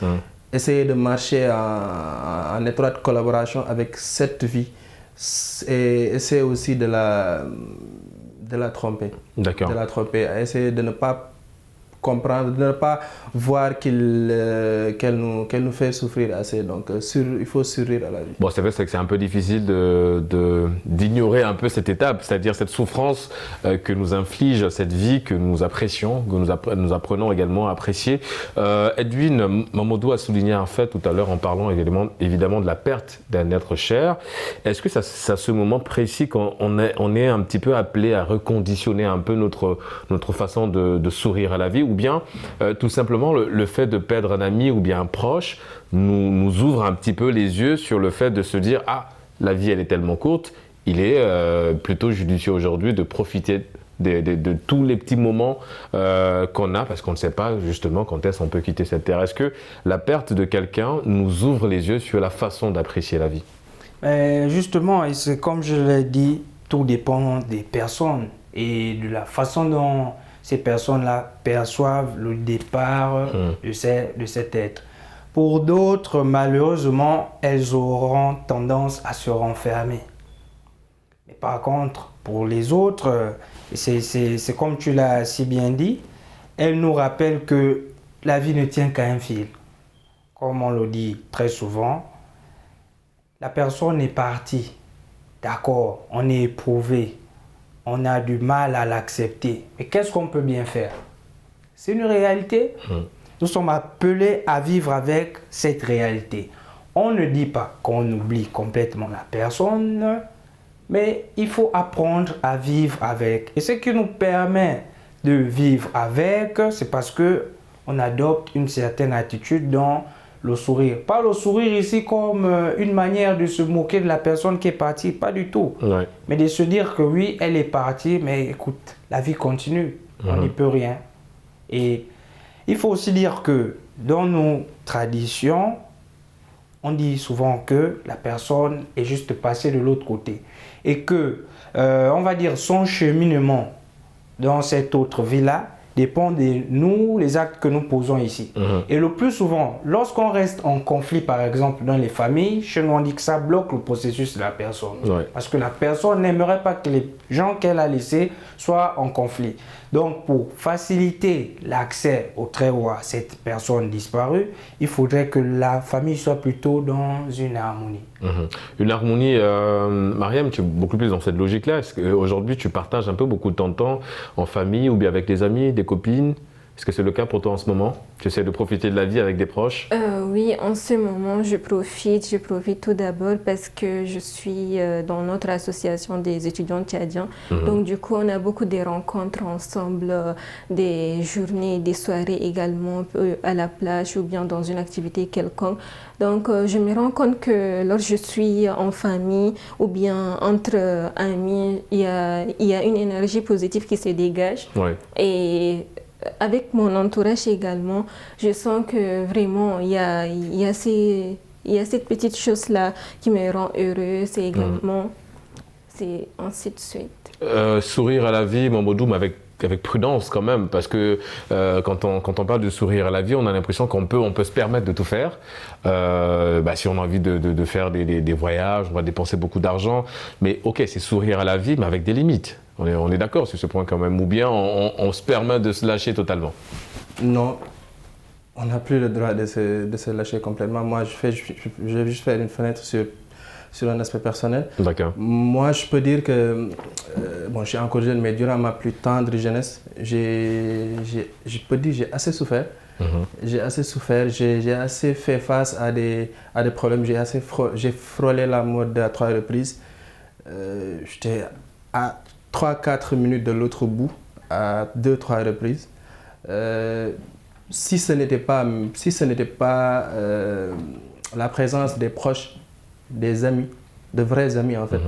Essayer de marcher en étroite collaboration avec cette vie et essayer aussi de la tromper. D'accord. De la tromper. Essayer de ne pas comprendre, de ne pas voir qu'elle nous fait souffrir assez. Donc, il faut sourire à la vie. Bon, c'est vrai que c'est un peu difficile d'ignorer un peu cette étape, c'est-à-dire cette souffrance que nous inflige cette vie, que nous apprécions, que nous apprenons également à apprécier. Edwin, Mamadou a souligné un fait tout à l'heure en parlant évidemment de la perte d'un être cher. Est-ce que c'est à ce moment précis qu'on est un petit peu appelé à reconditionner un peu notre façon de sourire à la vie, ou bien tout simplement le fait de perdre un ami ou bien un proche nous ouvre un petit peu les yeux sur le fait de se dire « Ah, la vie elle est tellement courte, il est plutôt judicieux aujourd'hui de profiter de tous les petits moments qu'on a, parce qu'on ne sait pas justement quand est-ce qu'on peut quitter cette terre. » Est-ce que la perte de quelqu'un nous ouvre les yeux sur la façon d'apprécier la vie? Justement, et c'est comme je l'ai dit, tout dépend des personnes et de la façon dont ces personnes-là perçoivent le départ de cet être. Pour d'autres, malheureusement, elles auront tendance à se renfermer. Mais par contre, pour les autres, c'est comme tu l'as si bien dit, elle nous rappelle que la vie ne tient qu'à un fil. Comme on le dit très souvent, la personne est partie. D'accord, on est éprouvé, on a du mal à l'accepter. Mais qu'est-ce qu'on peut bien faire? C'est une réalité. Nous sommes appelés à vivre avec cette réalité. On ne dit pas qu'on oublie complètement la personne, mais il faut apprendre à vivre avec. Et ce qui nous permet de vivre avec, c'est parce qu'on adopte une certaine attitude dans le sourire. Pas le sourire ici comme une manière de se moquer de la personne qui est partie, pas du tout. Ouais. Mais de se dire que oui, elle est partie, mais écoute, la vie continue, on n'y peut rien. Et il faut aussi dire que dans nos traditions, on dit souvent que la personne est juste passée de l'autre côté. Et que, on va dire, son cheminement dans cette autre vie-là dépend de nous, les actes que nous posons ici. Et le plus souvent, lorsqu'on reste en conflit, par exemple, dans les familles, chez nous, on dit que ça bloque le processus de la personne. Ouais. Parce que la personne n'aimerait pas que les gens qu'elle a laissés soient en conflit. Donc, pour faciliter l'accès au Très-Haut à cette personne disparue, il faudrait que la famille soit plutôt dans une harmonie. Une harmonie, Mariam, tu es beaucoup plus dans cette logique-là. Est-ce qu'aujourd'hui, tu partages un peu beaucoup de ton temps en famille ou bien avec des amis, des copines? Est-ce que c'est le cas pour toi en ce moment? Tu essaies de profiter de la vie avec des proches? Oui, en ce moment, je profite tout d'abord parce que je suis dans notre association des étudiants tchadiens. Donc, du coup, on a beaucoup de rencontres ensemble, des journées, des soirées également à la plage ou bien dans une activité quelconque. Donc, je me rends compte que lorsque je suis en famille ou bien entre amis, il y a une énergie positive qui se dégage. Ouais. Et avec mon entourage également, je sens que vraiment il y a cette petite chose-là qui me rend heureuse et également, c'est ainsi de suite. Sourire à la vie, Mamadou, mais avec prudence quand même, parce que quand on parle de sourire à la vie, on a l'impression qu'on peut se permettre de tout faire. Si on a envie de faire des voyages, on va dépenser beaucoup d'argent, mais ok, c'est sourire à la vie, mais avec des limites. On est d'accord sur ce point quand même, ou bien on se permet de se lâcher totalement? Non, on n'a plus le droit de se lâcher complètement. Moi, je vais juste faire une fenêtre sur un aspect personnel. D'accord. Moi, je peux dire que, je suis encore jeune, mais durant ma plus tendre jeunesse, je peux dire que j'ai assez souffert. J'ai assez souffert, j'ai assez fait face à des problèmes, j'ai frôlé la mort à 3 reprises. J'étais à 3-4 minutes de l'autre bout, à 2-3 reprises. Si ce n'était pas la présence des proches, des amis, de vrais amis en fait,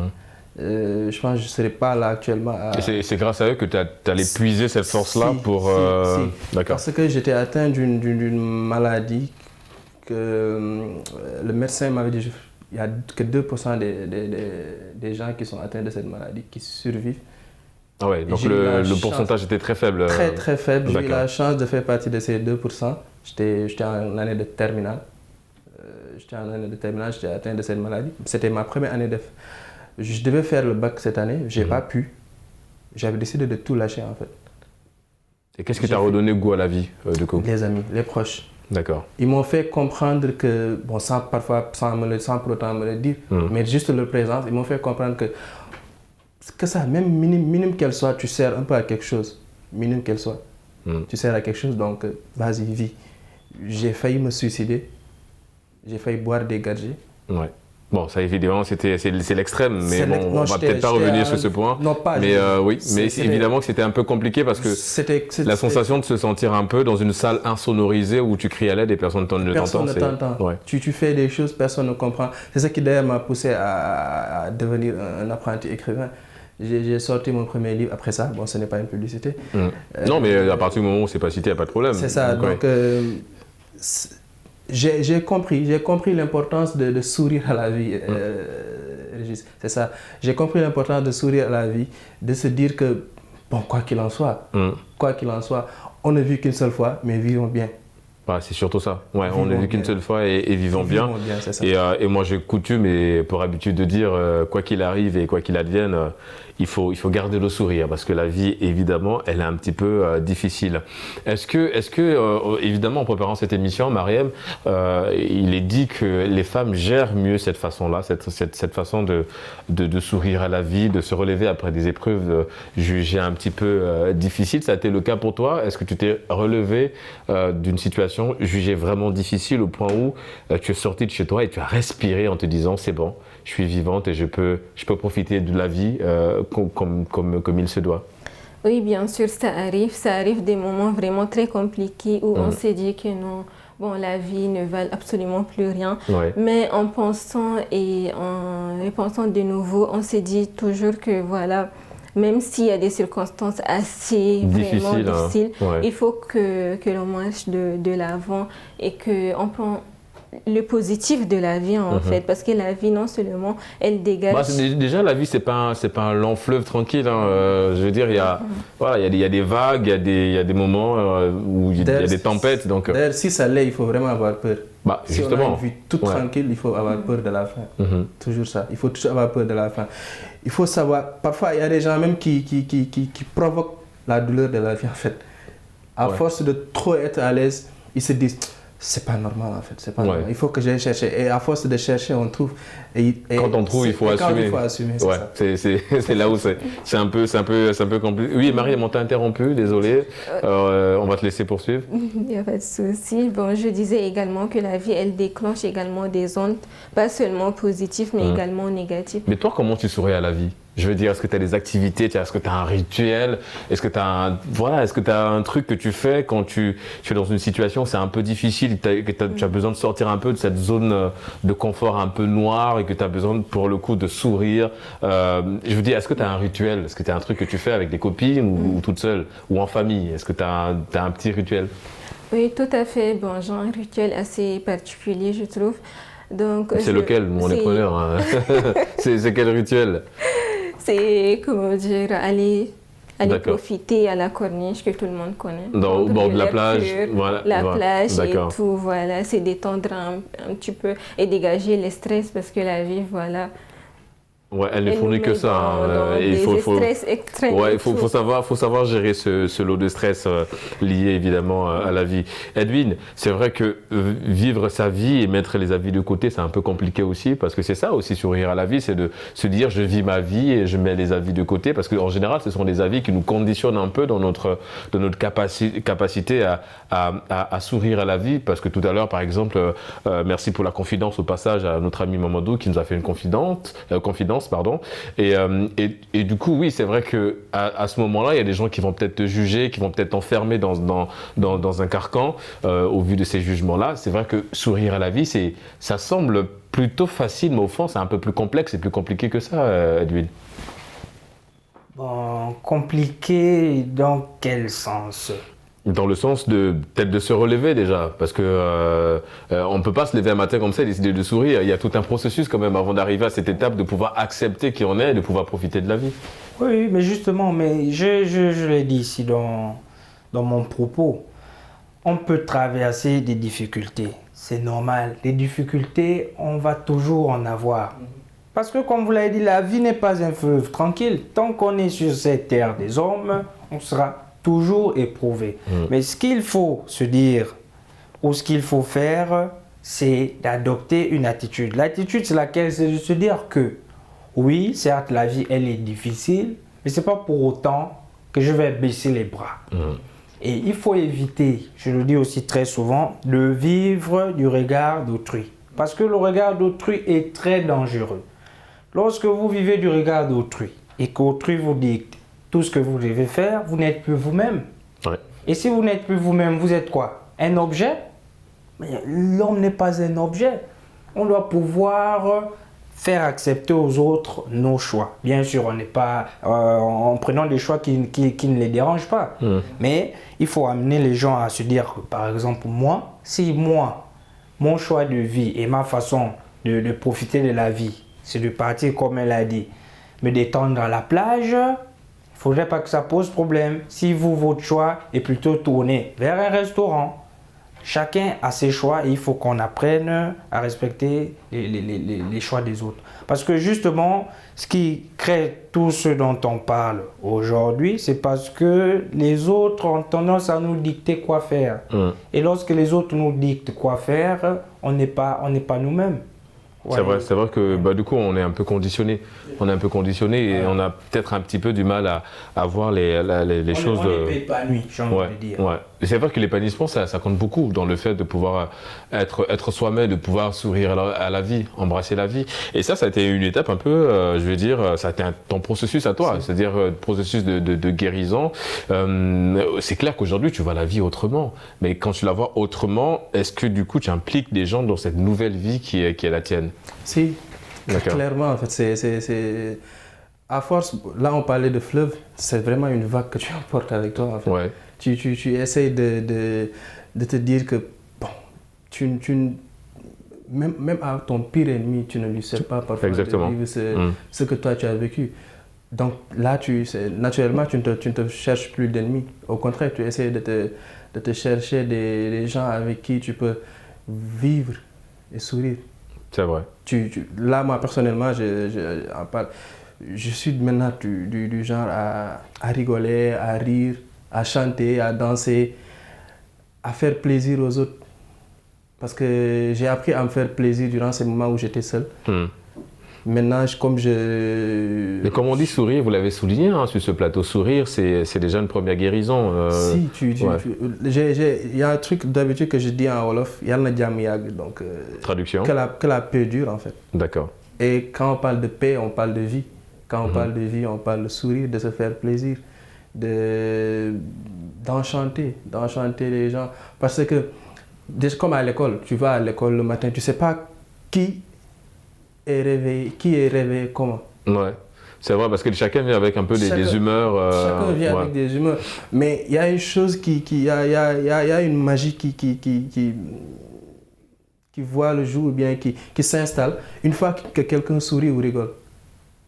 je pense que je ne serais pas là actuellement. Et c'est grâce à eux que tu allais puiser cette force-là pour... Si. D'accord. Parce que j'étais atteint d'une maladie que le médecin m'avait dit il n'y a que 2% des gens qui sont atteints de cette maladie qui survivent. Ah ouais, donc le pourcentage était très faible. Très très faible. J'ai eu la chance de faire partie de ces 2%. J'étais en année de terminale. J'étais atteint de cette maladie. C'était ma première année je devais faire le bac cette année, j'ai pas pu. J'avais décidé de tout lâcher en fait. Et qu'est-ce qui t'a redonné goût à la vie du coup? Les amis, les proches. D'accord. Ils m'ont fait comprendre que, sans pour autant me le dire, mais juste leur présence, ils m'ont fait comprendre que ça, même minime qu'elle soit, tu sers un peu à quelque chose. Minime qu'elle soit. Tu sers à quelque chose, donc vas-y, vis. J'ai failli me suicider. J'ai failli boire des gadgets. Ouais. Bon, ça évidemment, c'est l'extrême, mais bon, on va peut-être pas revenir sur ce point. Non, pas. Mais oui, mais évidemment que c'était un peu compliqué parce que la sensation de se sentir un peu dans une salle insonorisée où tu cries à l'aide et personne ne t'entend. Personne ne t'entend. Ouais. Tu fais des choses, personne ne comprend. C'est ça qui d'ailleurs m'a poussé à devenir un apprenti écrivain. J'ai sorti mon premier livre après ça. Bon, ce n'est pas une publicité. Non, mais à partir du moment où c'est pas cité, il n'y a pas de problème. C'est ça. Donc, j'ai compris l'importance de sourire à la vie, Régis. C'est ça. J'ai compris l'importance de sourire à la vie, de se dire que, bon, quoi qu'il en soit, on ne vit qu'une seule fois, mais vivons bien. Ah, c'est surtout ça. Ouais, on ne vit qu'une seule fois et vivons bien. C'est ça. Et moi, j'ai coutume et pour habitude de dire, quoi qu'il arrive et quoi qu'il advienne, il faut garder le sourire parce que la vie, évidemment, elle est un petit peu difficile. Est-ce que évidemment, en préparant cette émission, Mariem, il est dit que les femmes gèrent mieux cette façon-là, cette façon de sourire à la vie, de se relever après des épreuves jugées un petit peu difficiles. Ça a été le cas pour toi? Est-ce que tu t'es relevé d'une situation jugée vraiment difficile au point où tu es sorti de chez toi et tu as respiré en te disant c'est bon, je suis vivante et je peux profiter de la vie comme il se doit? Oui, bien sûr, ça arrive des moments vraiment très compliqués où on s'est dit que non, bon, la vie ne valent absolument plus rien. Ouais. Mais en pensant et en repensant de nouveau, on s'est dit toujours que voilà, même s'il y a des circonstances assez vraiment difficiles, il faut que l'on marche de l'avant et qu'on prend le positif de la vie en fait, parce que la vie non seulement elle dégage. Déjà la vie c'est pas un long fleuve tranquille. Je veux dire il y a des vagues, il y a des moments où il y a des tempêtes. Donc d'ailleurs si ça l'est, il faut vraiment avoir peur. Si justement, on a une vie toute tranquille, il faut avoir peur de la fin. Toujours ça. Il faut toujours avoir peur de la fin. Il faut savoir. Parfois il y a des gens même qui provoquent la douleur de la vie en fait. À force de trop être à l'aise, ils se disent c'est pas normal en fait, c'est pas normal. Il faut que j'aille chercher et à force de chercher on trouve et quand on trouve il faut assumer. C'est là où c'est un peu compliqué. Oui, Marie, on t'a interrompu, désolé. On va te laisser poursuivre. Il n'y a pas de souci. Bon, je disais également que la vie elle déclenche également des ondes pas seulement positives mais également négatives. Mais toi, comment tu souris à la vie? Je veux dire, est-ce que tu as des activités, est-ce que tu as un rituel, est-ce que tu as un truc que tu fais quand tu es dans une situation où c'est un peu difficile, que tu as besoin de sortir un peu de cette zone de confort un peu noire et que tu as besoin pour le coup de sourire. Je veux dire, est-ce que tu as un rituel? Est-ce que tu as un truc que tu fais avec des copines ou toute seule ou en famille? Est-ce que tu as un petit rituel? Oui, tout à fait. Bon, j'ai un rituel assez particulier, je trouve. C'est lequel? On est preneur. Hein. C'est quel rituel? C'est, comment dire, aller profiter à la corniche que tout le monde connaît. Au bord de la plage. La plage et tout, voilà. C'est détendre un petit peu et dégager le stress parce que la vie, voilà. Ouais, elle ne fournit que ça. Il faut savoir gérer ce lot de stress lié évidemment à la vie. Edwin, c'est vrai que vivre sa vie et mettre les avis de côté, c'est un peu compliqué aussi parce que c'est ça aussi sourire à la vie, c'est de se dire je vis ma vie et je mets les avis de côté parce qu'en général, ce sont des avis qui nous conditionnent un peu dans notre capacité à sourire à la vie parce que tout à l'heure, par exemple, merci pour la confidence au passage à notre ami Mamadou qui nous a fait une confidence. Et du coup, oui, c'est vrai qu'à ce moment-là, il y a des gens qui vont peut-être te juger, qui vont peut-être t'enfermer dans un carcan au vu de ces jugements-là. C'est vrai que sourire à la vie, ça semble plutôt facile, mais au fond, c'est un peu plus complexe et plus compliqué que ça, Edwin. Bon, compliqué dans quel sens ? Dans le sens peut-être de se relever déjà, parce que on ne peut pas se lever un matin comme ça et décider de sourire. Il y a tout un processus quand même avant d'arriver à cette étape de pouvoir accepter qui on est et de pouvoir profiter de la vie. Oui, mais justement, je l'ai dit ici dans mon propos, on peut traverser des difficultés, c'est normal. Des difficultés, on va toujours en avoir. Parce que comme vous l'avez dit, la vie n'est pas un fleuve tranquille. Tant qu'on est sur cette terre des hommes, on sera toujours éprouvé. Mais ce qu'il faut se dire ou ce qu'il faut faire, c'est d'adopter une attitude. L'attitude, c'est laquelle? C'est de se dire que oui, certes, la vie, elle est difficile, mais ce n'est pas pour autant que je vais baisser les bras. Et il faut éviter, je le dis aussi très souvent, de vivre du regard d'autrui. Parce que le regard d'autrui est très dangereux. Lorsque vous vivez du regard d'autrui et qu'autrui vous dicte tout ce que vous devez faire, vous n'êtes plus vous-même. Ouais. Et si vous n'êtes plus vous-même, vous êtes quoi? Un objet? Mais l'homme n'est pas un objet. On doit pouvoir faire accepter aux autres nos choix. Bien sûr, on n'est pas en prenant des choix qui ne les dérangent pas. Mais il faut amener les gens à se dire que, par exemple, mon choix de vie et ma façon de profiter de la vie, c'est de partir, comme elle a dit, me détendre à la plage, il ne faudrait pas que ça pose problème. Si votre choix est plutôt tourné vers un restaurant, chacun a ses choix et il faut qu'on apprenne à respecter les choix des autres. Parce que justement, ce qui crée tout ce dont on parle aujourd'hui, c'est parce que les autres ont tendance à nous dicter quoi faire. Et lorsque les autres nous dictent quoi faire, on n'est pas nous-mêmes. Ouais. C'est vrai que du coup on est un peu conditionné. On est un peu conditionné et on a peut-être un petit peu du mal à voir les choses. On est épanoui, j'ai envie de dire. Ouais. C'est vrai que l'épanouissement ça compte beaucoup dans le fait de pouvoir être soi-même, de pouvoir sourire à la vie, embrasser la vie. Et ça a été une étape un peu, je veux dire, ça a été ton processus à toi, c'est-à-dire processus de guérison. C'est clair qu'aujourd'hui tu vois la vie autrement, mais quand tu la vois autrement, est-ce que du coup tu impliques des gens dans cette nouvelle vie qui est la tienne? Si, clairement, en fait, c'est à force, là on parlait de fleuve, c'est vraiment une vague que tu emportes avec toi, en fait. Ouais. Tu essayes de te dire que, bon, même à ton pire ennemi, tu ne lui sais pas parfois de vivre ce que toi tu as vécu. Donc là, naturellement, tu ne te cherches plus d'ennemis. Au contraire, tu essaies de te chercher des gens avec qui tu peux vivre et sourire. C'est vrai. Là, moi, personnellement, je suis maintenant du genre à rigoler, à rire, à chanter, à danser, à faire plaisir aux autres. Parce que j'ai appris à me faire plaisir durant ces moments où j'étais seul. Maintenant, Mais comme on dit sourire, vous l'avez souligné sur ce plateau, sourire, c'est déjà une première guérison. Si, il y a un truc d'habitude que je dis en Wolof, Yalna Jam Yag, donc traduction. Que la paix dure en fait. D'accord. Et quand on parle de paix, on parle de vie. Quand on parle de vie, on parle de sourire, de se faire plaisir, d'enchanter les gens. Parce que, comme à l'école, tu vas à l'école le matin, tu ne sais pas qui est réveillé comment. Ouais, c'est vrai parce que chacun vient avec un peu des humeurs. Chacun vient avec des humeurs. Mais il y a une chose il y a une magie qui voit le jour ou bien qui s'installe une fois que quelqu'un sourit ou rigole.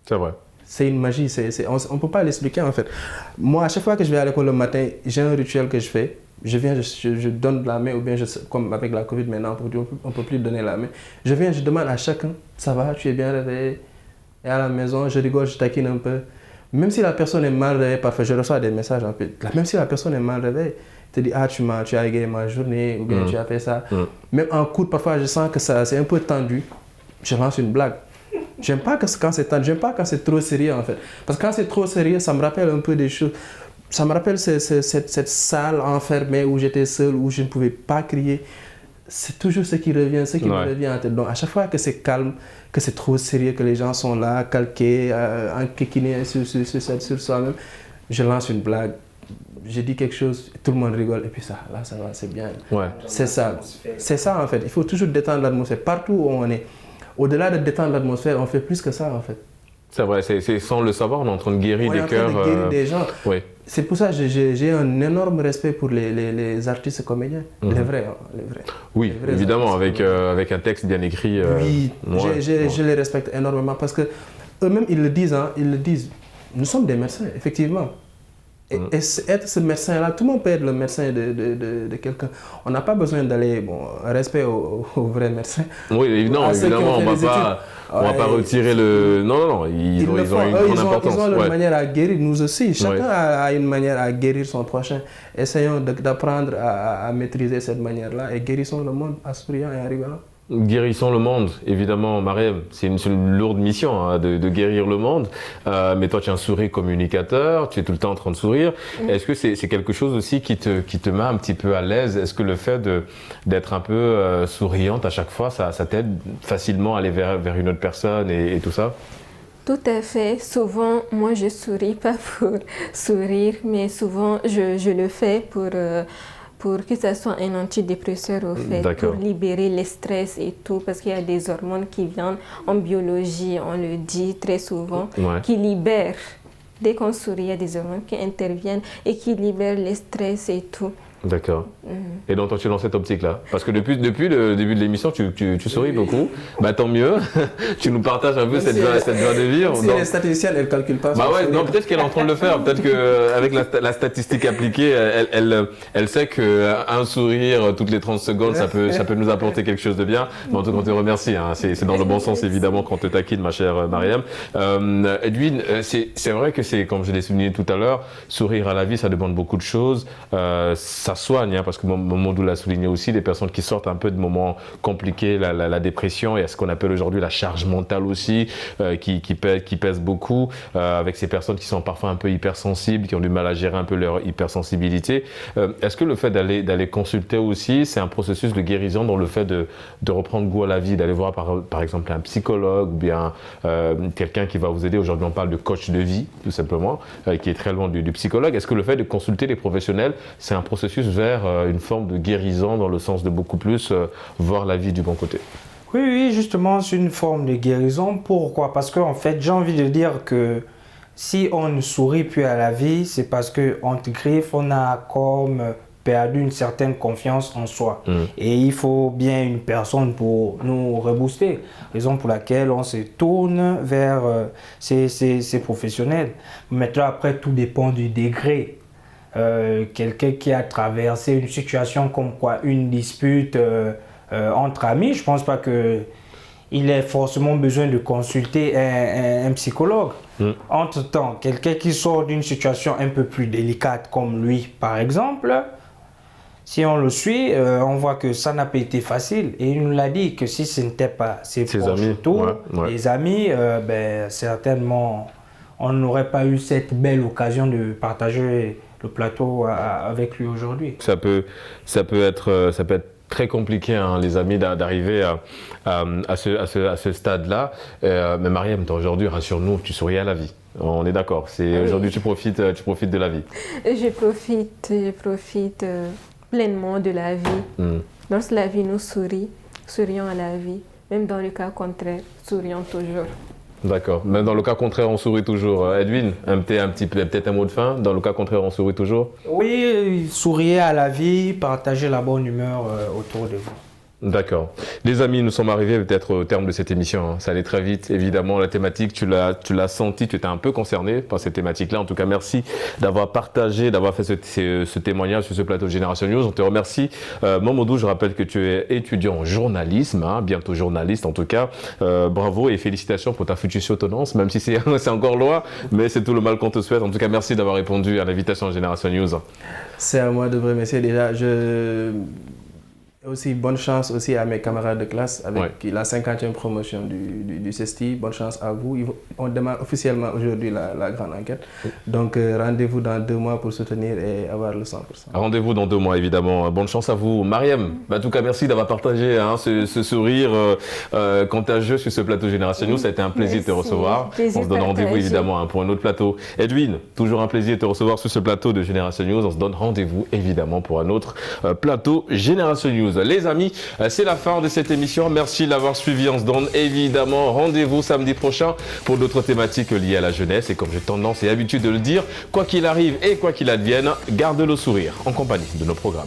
C'est vrai. C'est une magie, on ne peut pas l'expliquer en fait. Moi, à chaque fois que je vais à l'école le matin, j'ai un rituel que je fais. Je viens, je donne la main, ou bien comme avec la Covid maintenant, on ne peut plus donner la main. Je viens, je demande à chacun, ça va, tu es bien réveillé? Et à la maison, je rigole, je taquine un peu. Même si la personne est mal réveillée, parfois je reçois des messages en fait. Même si la personne est mal réveillée, te dit, ah, tu as égayé ma journée, ou bien tu as fait ça. Même en cours, parfois je sens que c'est un peu tendu, je lance une blague. J'aime pas quand c'est tendu, j'aime pas quand c'est trop sérieux en fait. Parce que quand c'est trop sérieux, ça me rappelle un peu des choses. Ça me rappelle cette salle enfermée où j'étais seul, où je ne pouvais pas crier. C'est toujours ce qui revient, me revient en tête. Donc à chaque fois que c'est calme, que c'est trop sérieux, que les gens sont là, calqués, enquiquinés sur soi-même, je lance une blague. Je dis quelque chose, tout le monde rigole et puis ça va, c'est bien. Ouais. C'est ça en fait. Il faut toujours détendre l'atmosphère. Partout où on est, au-delà de détendre l'atmosphère, on fait plus que ça en fait. C'est vrai, c'est sans le savoir, on est en train de guérir des cœurs. On est en train de guérir des gens. Oui. C'est pour ça que j'ai un énorme respect pour les artistes comédiens, les vrais. Oui, les vrais évidemment, avec un texte bien écrit. Oui, je les respecte énormément parce que eux-mêmes, ils le disent. Nous sommes des médecins, effectivement. Et être ce médecin-là, tout le monde peut être le médecin de quelqu'un. On n'a pas besoin d'aller, respect aux vrais médecins. Oui, évidemment, on ne va pas retirer le... Non, ils ont une grande importance. Ils ont leur manière à guérir, nous aussi. Chacun a une manière à guérir son prochain. Essayons d'apprendre à maîtriser cette manière-là et guérissons le monde en souriant et en rigolant. Guérissons le monde, évidemment, Mariam, c'est une lourde mission de guérir le monde, mais toi tu es un sourire communicateur, tu es tout le temps en train de sourire. Est-ce que c'est quelque chose aussi qui te met un petit peu à l'aise? Est-ce que le fait d'être un peu souriante à chaque fois, ça t'aide facilement à aller vers une autre personne et tout ça? Tout à fait. Souvent, moi je souris pas pour sourire, mais souvent je le fais pour que ça soit un antidépresseur au fait, pour libérer le stress et tout, parce qu'il y a des hormones qui viennent en biologie, on le dit très souvent, qui libèrent. Dès qu'on sourit, il y a des hormones qui interviennent et qui libèrent le stress et tout. D'accord. Et donc toi tu es dans cette optique-là? Parce que depuis le début de l'émission, tu souris beaucoup. Bah tant mieux. Tu nous partages un peu cette joie de vivre. Si les statisticiennes, elles ne calculent pas. Bah ouais, non, peut-être qu'elle est en train de le faire. Peut-être qu'avec la statistique appliquée, elle sait qu'un sourire toutes les 30 secondes, ça peut nous apporter quelque chose de bien. Mais en tout cas, on te remercie. Hein. C'est dans le bon sens, évidemment, qu'on te taquine, ma chère Mariam. Edwin, c'est vrai que c'est, comme je l'ai souligné tout à l'heure, sourire à la vie, ça demande beaucoup de choses. Ça soigne, hein, parce que Momodou l'a souligné aussi, des personnes qui sortent un peu de moments compliqués, la dépression, et ce qu'on appelle aujourd'hui la charge mentale aussi, qui pèse beaucoup, avec ces personnes qui sont parfois un peu hypersensibles, qui ont du mal à gérer un peu leur hypersensibilité. Est-ce que le fait d'aller consulter aussi, c'est un processus de guérison dans le fait de reprendre goût à la vie, d'aller voir par exemple un psychologue ou bien quelqu'un qui va vous aider? Aujourd'hui, on parle de coach de vie, tout simplement, qui est très loin du psychologue. Est-ce que le fait de consulter les professionnels, c'est un processus vers une forme de guérison dans le sens de beaucoup plus voir la vie du bon côté? Oui, justement, c'est une forme de guérison. Pourquoi? Parce qu'en fait, j'ai envie de dire que si on ne sourit plus à la vie, c'est parce qu'entre griffes, on a comme perdu une certaine confiance en soi. Et il faut bien une personne pour nous rebooster. Raison pour laquelle on se tourne vers ces professionnels. Maintenant, après, tout dépend du degré. Quelqu'un qui a traversé une situation comme quoi une dispute entre amis, je ne pense pas qu'il ait forcément besoin de consulter un psychologue. Entre-temps, quelqu'un qui sort d'une situation un peu plus délicate comme lui, par exemple, si on le suit, on voit que ça n'a pas été facile. Et il nous l'a dit que si ce n'était pas ses proches autour, les amis, certainement, on n'aurait pas eu cette belle occasion de partager le plateau avec lui aujourd'hui. Ça peut être très compliqué, hein, les amis, d'arriver à ce stade-là. Mais Mariam, aujourd'hui, rassure-nous, tu souris à la vie. On est d'accord. Aujourd'hui, tu profites de la vie. Je profite pleinement de la vie. Lorsque la vie nous sourit, sourions à la vie. Même dans le cas contraire, sourions toujours. D'accord. Même dans le cas contraire, on sourit toujours. Edwin, peut-être un mot de fin. Dans le cas contraire, on sourit toujours? Oui, souriez à la vie, partagez la bonne humeur autour de vous. D'accord. Les amis, nous sommes arrivés peut-être au terme de cette émission. Hein. Ça allait très vite. Évidemment, la thématique, tu l'as senti, tu étais un peu concerné par cette thématique-là. En tout cas, merci d'avoir partagé, d'avoir fait ce témoignage sur ce plateau Génération News. On te remercie. Momodou, je rappelle que tu es étudiant en journalisme, hein, bientôt journaliste en tout cas. Bravo et félicitations pour ta future soutenance, même si c'est encore loin, mais c'est tout le mal qu'on te souhaite. En tout cas, merci d'avoir répondu à l'invitation Génération News. C'est à moi de vous remercier déjà. Aussi, bonne chance aussi à mes camarades de classe avec la 50e promotion du CESTI. Bonne chance à vous. On démarre officiellement aujourd'hui la grande enquête. Donc, rendez-vous dans 2 mois pour soutenir et avoir le 100%. Rendez-vous dans 2 mois, évidemment. Bonne chance à vous. Mariam, en tout cas, merci d'avoir partagé ce sourire contagieux sur ce plateau Génération News. Ça a été un plaisir de te recevoir. On se donne rendez-vous, évidemment, pour un autre plateau. Edwin, toujours un plaisir de te recevoir sur ce plateau de Génération News. On se donne rendez-vous, évidemment, pour un autre plateau Génération News. Les amis, c'est la fin de cette émission. Merci de l'avoir suivi. On se donne évidemment rendez-vous samedi prochain pour d'autres thématiques liées à la jeunesse. Et comme j'ai tendance et habitude de le dire, quoi qu'il arrive et quoi qu'il advienne, garde le sourire en compagnie de nos programmes.